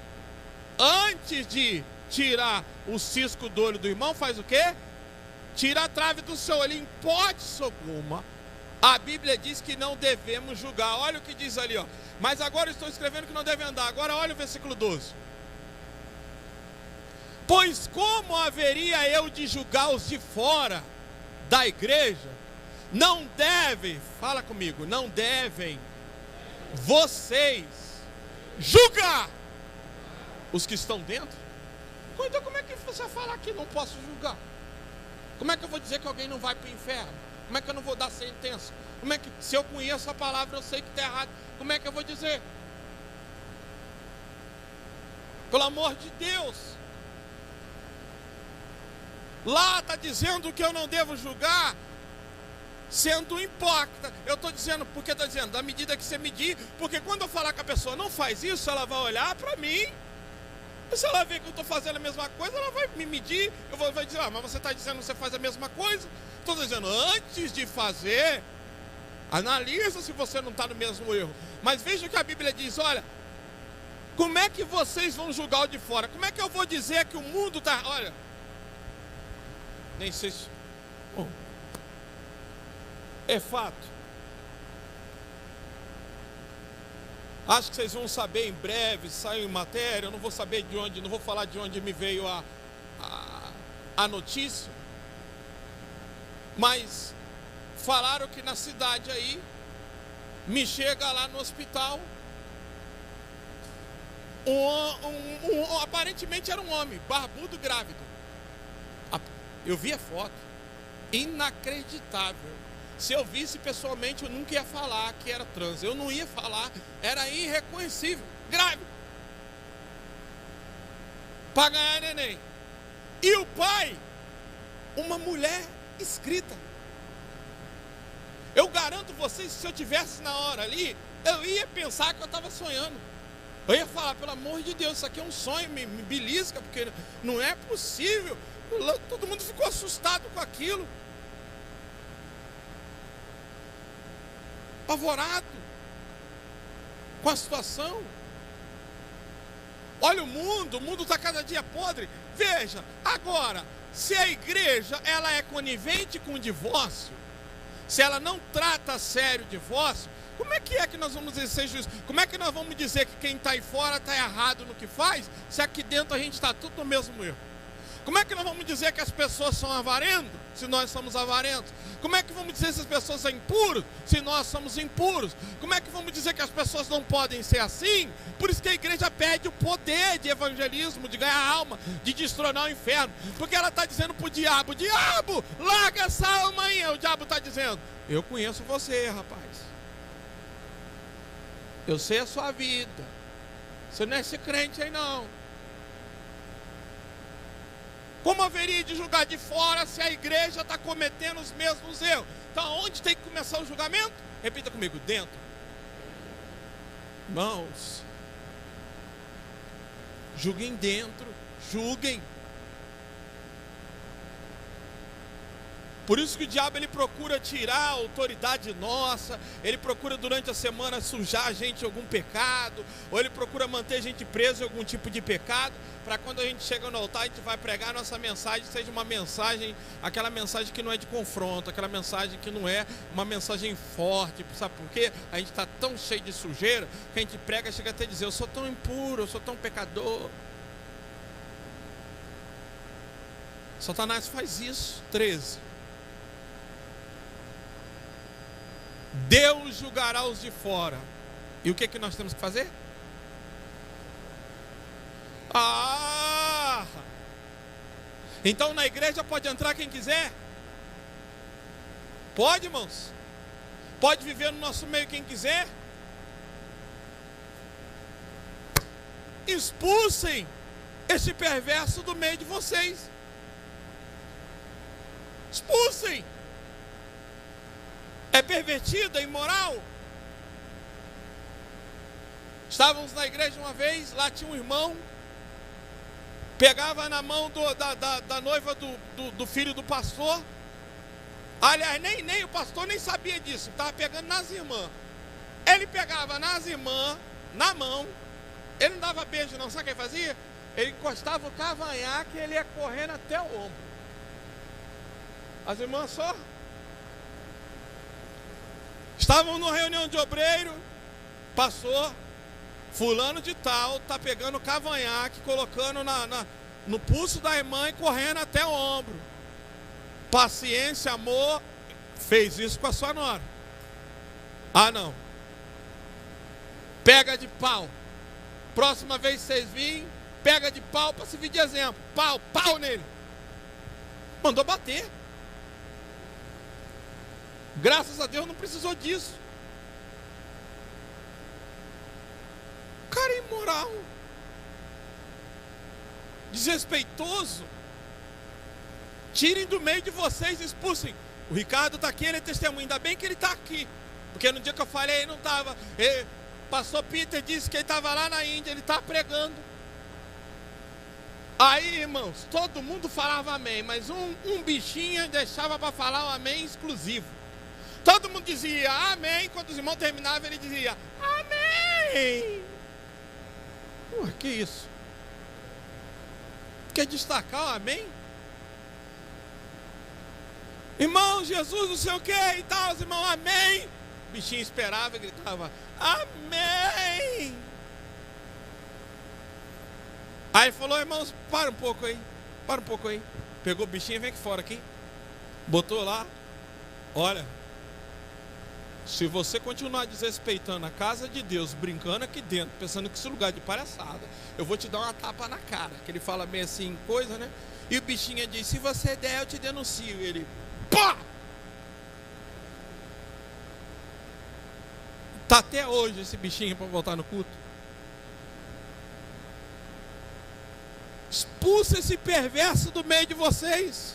Antes de tirar o cisco do olho do irmão, faz o quê? Tira a trave do seu olho. Em hipótese alguma, a Bíblia diz que não devemos julgar. Olha o que diz ali, ó. Mas agora eu estou escrevendo que não deve andar. Agora olha o versículo 12. Pois como haveria eu de julgar os de fora da igreja? Não devem, fala comigo, não devem vocês julgar os que estão dentro? Então como é que você vai falar que não posso julgar? Como é que eu vou dizer que alguém não vai para o inferno? Como é que eu não vou dar sentença? Como é que, se eu conheço a palavra, eu sei que está errado, como é que eu vou dizer? Pelo amor de Deus. Lá está dizendo que eu não devo julgar sendo hipócrita. Eu estou dizendo, porque está dizendo, da medida que você medir, porque quando eu falar que a pessoa não faz isso, ela vai olhar para mim, e se ela ver que eu estou fazendo a mesma coisa, ela vai me medir, vai dizer, mas você está dizendo que você faz a mesma coisa? Estou dizendo, antes de fazer, analisa se você não está no mesmo erro. Mas veja que a Bíblia diz, olha, como é que vocês vão julgar o de fora? Como é que eu vou dizer que o mundo está... Olha, nem sei se... Bom, é fato. Acho que vocês vão saber em breve, saiu em matéria, eu não vou saber de onde, não vou falar de onde me veio a notícia. Mas falaram que na cidade aí, me chega lá no hospital, aparentemente era um homem, barbudo, grávido. Eu vi a foto, inacreditável. Se eu visse pessoalmente, eu nunca ia falar que era trans. Eu não ia falar, era irreconhecível, grávido, para ganhar neném. E o pai, uma mulher escrita. Eu garanto vocês, se eu tivesse na hora ali, eu ia pensar que eu estava sonhando. Eu ia falar, pelo amor de Deus, isso aqui é um sonho, me belisca, porque não é possível. Todo mundo ficou assustado com aquilo, apavorado com a situação. Olha o mundo está cada dia podre. Veja, agora, se a igreja ela é conivente com o divórcio, se ela não trata a sério o divórcio, como é que nós vamos exercer juízo? Como é que nós vamos dizer que quem está aí fora está errado no que faz, se aqui dentro a gente está tudo no mesmo erro? Como é que nós vamos dizer que as pessoas são avarentas, se nós somos avarentos? Como é que vamos dizer se as pessoas são impuras, se nós somos impuros? Como é que vamos dizer que as pessoas não podem ser assim? Por isso que a igreja perde o poder de evangelismo, de ganhar alma, de destronar o inferno. Porque ela está dizendo para o diabo, larga essa alma aí. O diabo está dizendo, eu conheço você, rapaz. Eu sei a sua vida. Você não é esse crente aí não. Como haveria de julgar de fora se a igreja está cometendo os mesmos erros? Então, onde tem que começar o julgamento? Repita comigo, dentro. Irmãos, julguem dentro, julguem. Por isso que o diabo ele procura tirar a autoridade nossa, ele procura durante a semana sujar a gente em algum pecado, ou ele procura manter a gente preso em algum tipo de pecado, para quando a gente chega no altar, a gente vai pregar a nossa mensagem, seja uma mensagem, aquela mensagem que não é de confronto, aquela mensagem que não é uma mensagem forte, sabe por quê? A gente está tão cheio de sujeira, que a gente prega, chega até a dizer, eu sou tão impuro, eu sou tão pecador. Satanás faz isso. 13. Deus julgará os de fora. E o que nós temos que fazer? Ah! Então na igreja pode entrar quem quiser? Pode, irmãos? Pode viver no nosso meio quem quiser? Expulsem esse perverso do meio de vocês. Expulsem. É pervertido, é imoral. Estávamos na igreja uma vez, lá tinha um irmão, pegava na mão da noiva do filho do pastor. Aliás, nem o pastor nem sabia disso, estava pegando nas irmãs. Ele pegava nas irmãs, na mão, ele não dava beijo não, sabe o que ele fazia? Ele encostava o cavanhaque e ele ia correndo até o ombro. As irmãs só estavam numa reunião de obreiro, passou, fulano de tal, está pegando o cavanhaque, colocando no pulso da irmã e correndo até o ombro. Paciência, amor, fez isso com a sua nora. Ah, não. Pega de pau. Próxima vez que vocês virem, pega de pau para servir de exemplo. Pau nele. Mandou bater. Graças a Deus não precisou disso. Cara imoral, desrespeitoso. Tirem do meio de vocês, expulsem. O Ricardo está aqui, ele é testemunho. Ainda bem que ele está aqui, porque no dia que eu falei ele não estava. Pastor Peter disse que ele estava lá na Índia, ele está pregando. Aí, irmãos, todo mundo falava amém, mas um bichinho deixava para falar um amém exclusivo. Todo mundo dizia amém, quando os irmãos terminavam ele dizia amém. Ué, que isso? Quer destacar o amém? Irmão, Jesus não sei o que e tal, os irmãos, amém. O bichinho esperava e gritava amém. Aí falou, irmãos, para um pouco aí. Pegou o bichinho e vem aqui fora aqui. Botou lá. Olha, se você continuar desrespeitando a casa de Deus, brincando aqui dentro, pensando que esse lugar de palhaçada, eu vou te dar uma tapa na cara. Que ele fala bem assim, coisa, né? E o bichinho diz, se você der, eu te denuncio. E ele, pá! Tá até hoje esse bichinho para voltar no culto. Expulsa esse perverso do meio de vocês.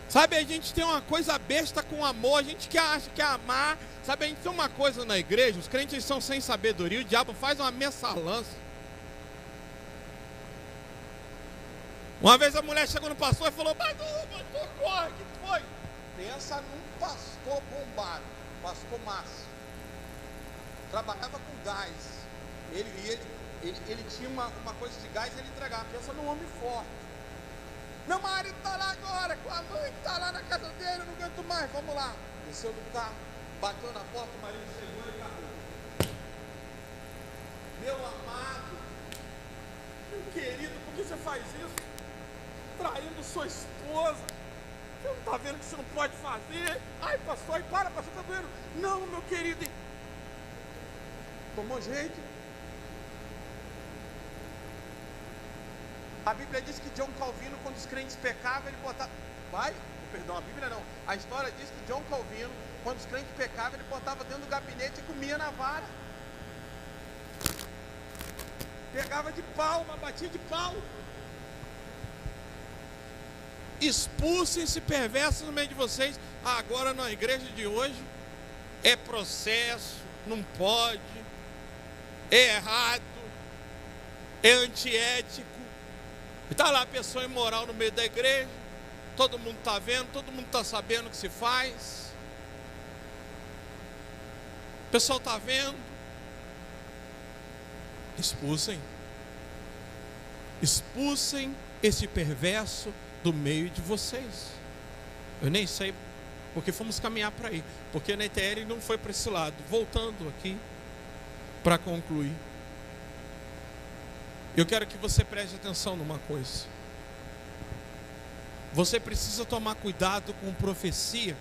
Sabe, a gente tem uma coisa besta com amor, a gente que acha que é amar. Sabe, a gente tem uma coisa na igreja, os crentes são sem sabedoria, o diabo faz uma messalança. Uma vez a mulher chegou no pastor e falou, pastor, corre, o que foi? Pensa num pastor bombado, pastor Márcio. Trabalhava com gás. Ele tinha uma coisa de gás e ele entregava. Pensa num homem forte. Meu marido está lá agora, com a mãe que está lá na casa dele, eu não aguento mais, vamos lá. Desceu do carro, bateu na porta, o marido chegou e acabou. Meu amado, meu querido, por que você faz isso? Traindo sua esposa. Você não está vendo que você não pode fazer? Ai, pastor, ai, pastor, está doendo. Não, meu querido. Tomou jeito. A Bíblia diz que John Calvino, quando os crentes pecavam, ele botava... a Bíblia não. A história diz que John Calvino, quando os crentes pecavam, ele botava dentro do gabinete e comia na vara. Pegava de pau, uma batia de pau. Expulsem esse perverso no meio de vocês. Agora na igreja de hoje é processo, não pode, é errado, é antiético. Está lá a pessoa imoral no meio da igreja, todo mundo está vendo, todo mundo está sabendo o que se faz, o pessoal está vendo. Expulsem esse perverso do meio de vocês. Eu nem sei porque fomos caminhar para aí, porque na ETL não foi para esse lado. Voltando aqui para concluir, eu quero que você preste atenção numa coisa. Você precisa tomar cuidado com profecia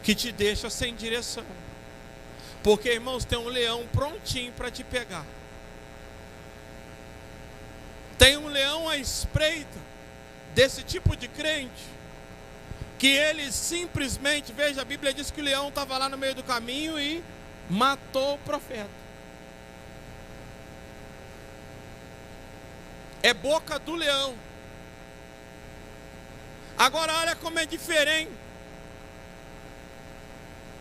que te deixa sem direção. Porque, irmãos, tem um leão prontinho para te pegar. Tem um leão à espreita desse tipo de crente, que ele simplesmente, veja, a Bíblia diz que o leão estava lá no meio do caminho e matou o profeta. É boca do leão. Agora olha como é diferente.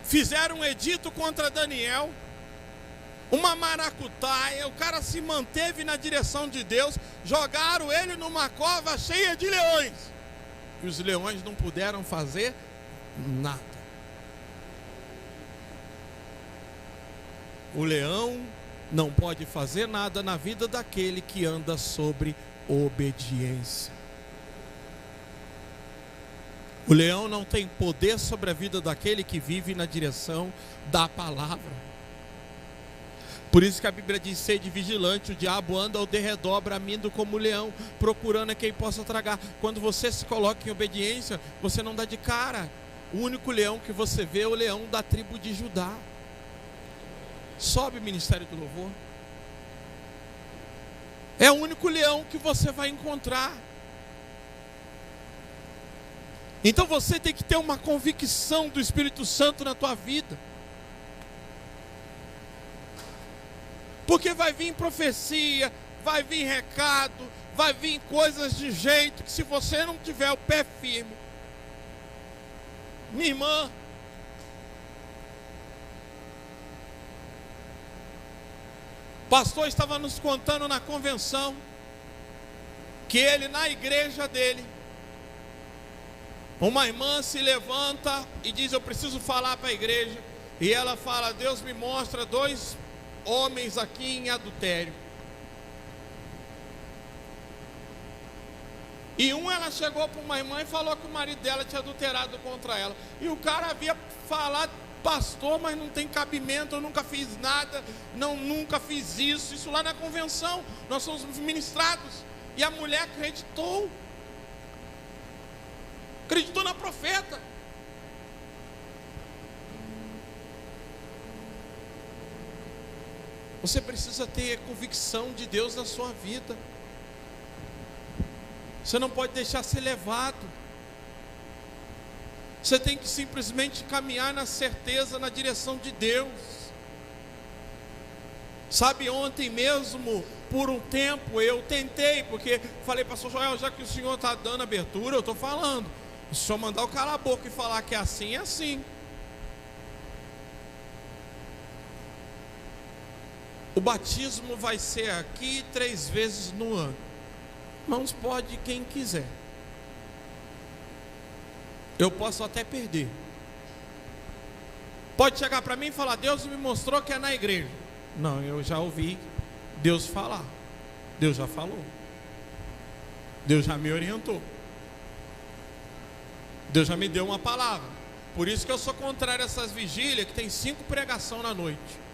Fizeram um edito contra Daniel, uma maracutaia, o cara se manteve na direção de Deus, jogaram ele numa cova cheia de leões, e os leões não puderam fazer nada. O leão não pode fazer nada na vida daquele que anda sobre obediência. O leão não tem poder sobre a vida daquele que vive na direção da palavra. Por isso que a Bíblia diz: sede vigilante, o diabo anda ao derredor, bramindo como leão, procurando a quem possa tragar. Quando você se coloca em obediência, você não dá de cara. O único leão que você vê é o leão da tribo de Judá. Sobe o ministério do louvor. É o único leão que você vai encontrar. Então você tem que ter uma convicção do Espírito Santo na tua vida. Porque vai vir profecia, vai vir recado, vai vir coisas de jeito que, se você não tiver o pé firme, minha irmã, o pastor estava nos contando na convenção que ele, na igreja dele, uma irmã se levanta e diz: eu preciso falar para a igreja. E ela fala: Deus me mostra 2 homens aqui em adultério. E ela chegou para uma irmã e falou que o marido dela tinha adulterado contra ela. E o cara havia falado: pastor, mas não tem cabimento, eu nunca fiz nada, nunca fiz isso. Isso lá na convenção, nós somos ministrados. E a mulher acreditou na profeta. Você precisa ter convicção de Deus na sua vida. Você não pode deixar ser levado. Você tem que simplesmente caminhar na certeza, na direção de Deus. Sabe, ontem mesmo, por um tempo, eu tentei, porque falei: pastor Joel, já que o senhor está dando abertura, eu estou falando. O senhor mandar eu calar a boca e falar que é assim, é assim. O batismo vai ser aqui 3 vezes no ano. Irmãos, pode quem quiser. Eu posso até perder. Pode chegar para mim e falar: Deus me mostrou que é na igreja. Não, eu já ouvi Deus falar. Deus já falou. Deus já me orientou. Deus já me deu uma palavra. Por isso que eu sou contrário a essas vigílias que tem 5 pregações na noite.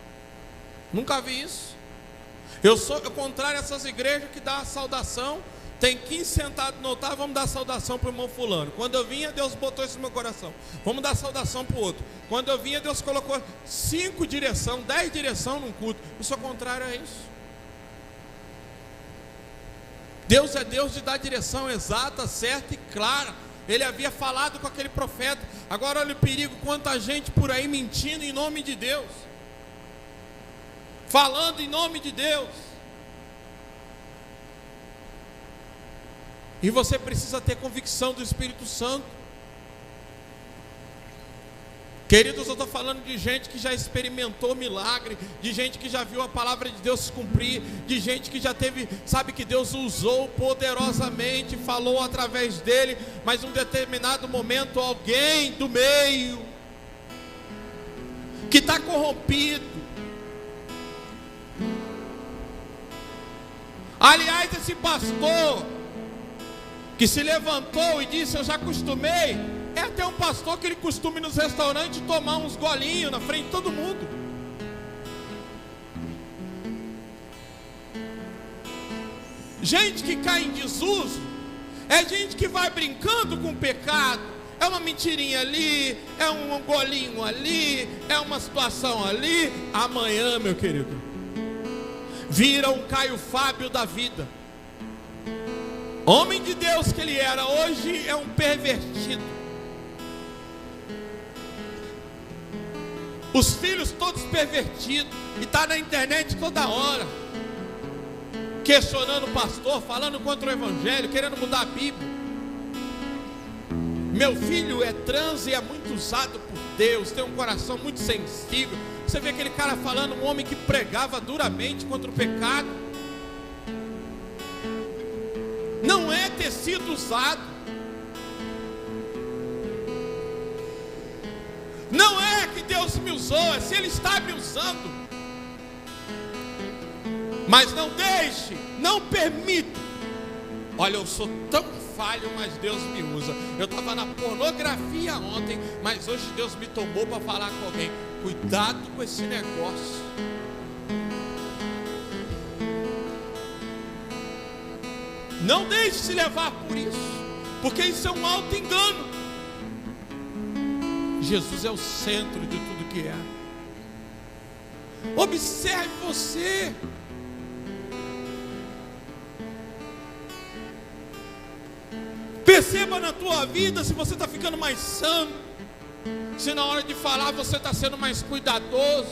Nunca vi isso. Eu sou contrário a essas igrejas que dá a saudação. Tem 15 sentados no altar, vamos dar saudação para o irmão fulano. Quando eu vinha, Deus botou isso no meu coração. Vamos dar saudação para o outro. Quando eu vinha, Deus colocou 5 direção, 10 direção num culto. Eu sou contrário a isso. Deus é Deus de dar direção exata, certa e clara. Ele havia falado com aquele profeta. Agora olha o perigo, quanta gente por aí mentindo em nome de Deus, falando em nome de Deus. E você precisa ter convicção do Espírito Santo. Queridos, eu estou falando de gente que já experimentou milagre, de gente que já viu a palavra de Deus se cumprir, de gente que já teve, sabe que Deus usou poderosamente, falou através dele, mas em um determinado momento alguém do meio, que está corrompido. Aliás, esse pastor que se levantou e disse: eu já acostumei. É até um pastor que ele costuma ir nos restaurantes tomar uns golinhos na frente de todo mundo. Gente que cai em desuso é gente que vai brincando com o pecado. É uma mentirinha ali, é um golinho ali, é uma situação ali. Amanhã, meu querido, vira um Caio Fábio da vida. Homem de Deus que ele era, hoje é um pervertido. Os filhos todos pervertidos, e está na internet toda hora, questionando o pastor, falando contra o evangelho, querendo mudar a Bíblia. Meu filho é trans e é muito usado por Deus, tem um coração muito sensível. Você vê aquele cara falando, um homem que pregava duramente contra o pecado. Não é ter sido usado, não é que Deus me usou, é se Ele está me usando. Mas não deixe, não permita. Olha, eu sou tão falho, mas Deus me usa. Eu estava na pornografia ontem, mas hoje Deus me tomou para falar com alguém. Cuidado com esse negócio. Não deixe se levar por isso, porque isso é um alto engano. Jesus é o centro de tudo que é. Observe você. Perceba na tua vida se você está ficando mais santo, se na hora de falar você está sendo mais cuidadoso,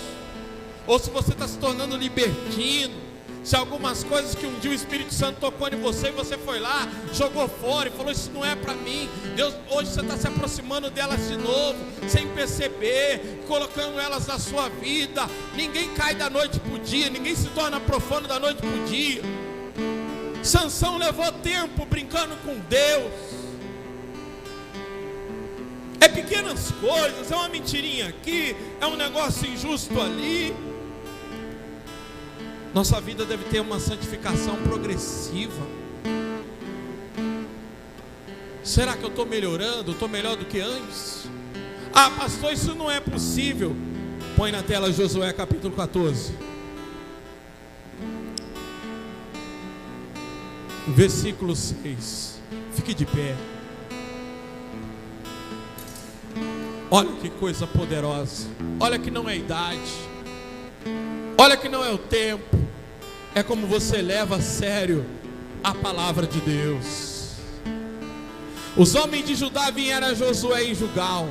ou se você está se tornando libertino. Se algumas coisas que um dia o Espírito Santo tocou em você e você foi lá, jogou fora e falou, isso não é para mim. Deus, hoje você está se aproximando delas de novo, sem perceber, colocando elas na sua vida. Ninguém cai da noite para o dia, ninguém se torna profano da noite para o dia. Sansão levou tempo brincando com Deus. É pequenas coisas, é uma mentirinha aqui, é um negócio injusto ali. Nossa vida deve ter uma santificação progressiva. Será que eu estou melhorando? Estou melhor do que antes? Ah, pastor, isso não é possível. Põe na tela Josué capítulo 14, versículo 6. Fique de pé. Olha que coisa poderosa. Olha que não é idade, olha que não é o tempo, é como você leva a sério a palavra de Deus. Os homens de Judá vieram a Josué em Gilgal,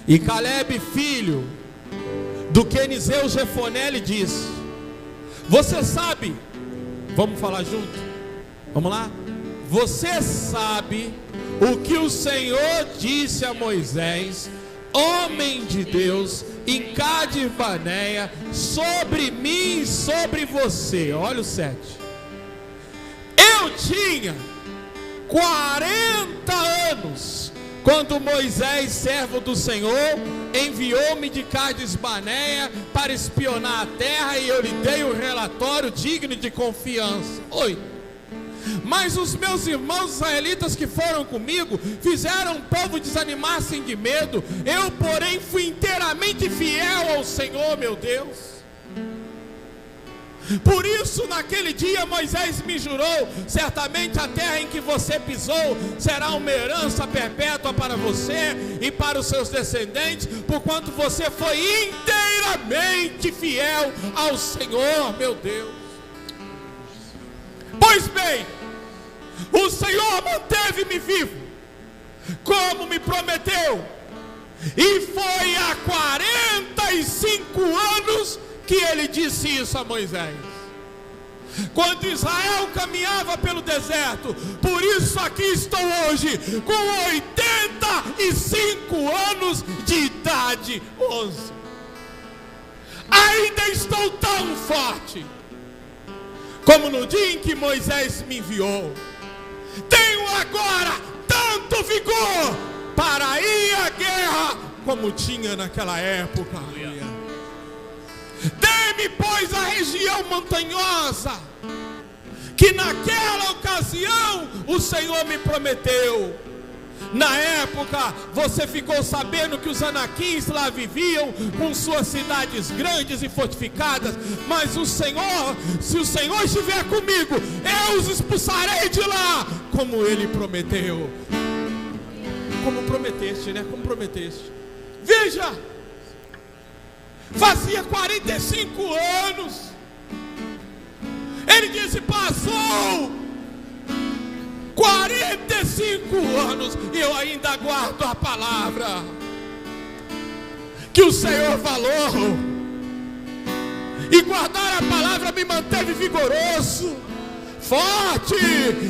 e Caleb, filho do Quenizeu Jefoné, lhe disse: você sabe, vamos falar junto, vamos lá? Você sabe o que o Senhor disse a Moisés, homem de Deus, em Cádiz Barneia, sobre mim e sobre você. Olha o 7. Eu tinha 40 anos quando Moisés, servo do Senhor, enviou-me de Cádiz Barneia para espionar a terra, e eu lhe dei um relatório digno de confiança. 8. Mas os meus irmãos israelitas que foram comigo fizeram o povo desanimar-se de medo. Eu, porém, fui inteiramente fiel ao Senhor, meu Deus. Por isso, naquele dia, Moisés me jurou: certamente a terra em que você pisou será uma herança perpétua para você e para os seus descendentes, porquanto você foi inteiramente fiel ao Senhor, meu Deus. Pois bem, o Senhor manteve-me vivo, como me prometeu, e foi há 45 anos que ele disse isso a Moisés, quando Israel caminhava pelo deserto. Por isso aqui estou hoje, com 85 anos de idade. 11. Ainda estou tão forte como no dia em que Moisés me enviou. Tenho agora tanto vigor para ir à guerra como tinha naquela época. Dê-me, pois, a região montanhosa que naquela ocasião o Senhor me prometeu. Na época você ficou sabendo que os anaquins lá viviam com suas cidades grandes e fortificadas, mas o Senhor, se o Senhor estiver comigo, eu os expulsarei de lá, como ele prometeu. Como prometeste, né? Como prometeste. Veja, fazia 45 anos. Ele disse: passou 45 anos e eu ainda guardo a palavra que o Senhor falou. E guardar a palavra me manteve vigoroso, forte.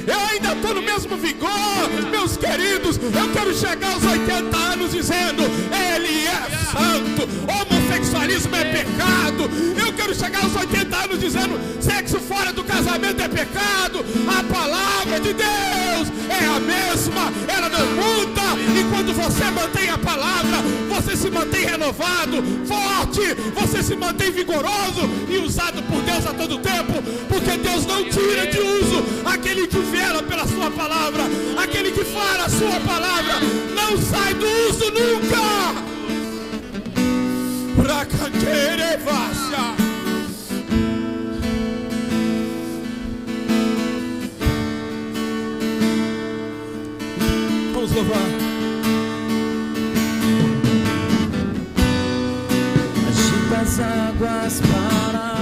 Eu ainda estou no mesmo vigor, meus queridos. Eu quero chegar aos 80 anos dizendo: Ele é santo, homossexualismo é pecado. Eu quero chegar aos 80 anos dizendo: sexo fora do casamento é pecado. A palavra de Deus é a mesma, ela não muda. E quando você mantém a palavra, você se mantém renovado, forte, você se mantém vigoroso e usado por Deus a todo tempo, porque Deus não tira de uso aquele que vela pela sua palavra, aquele que fala a sua palavra, não sai do uso nunca. Pra canquerevacha. Vamos louvar. Agita as águas para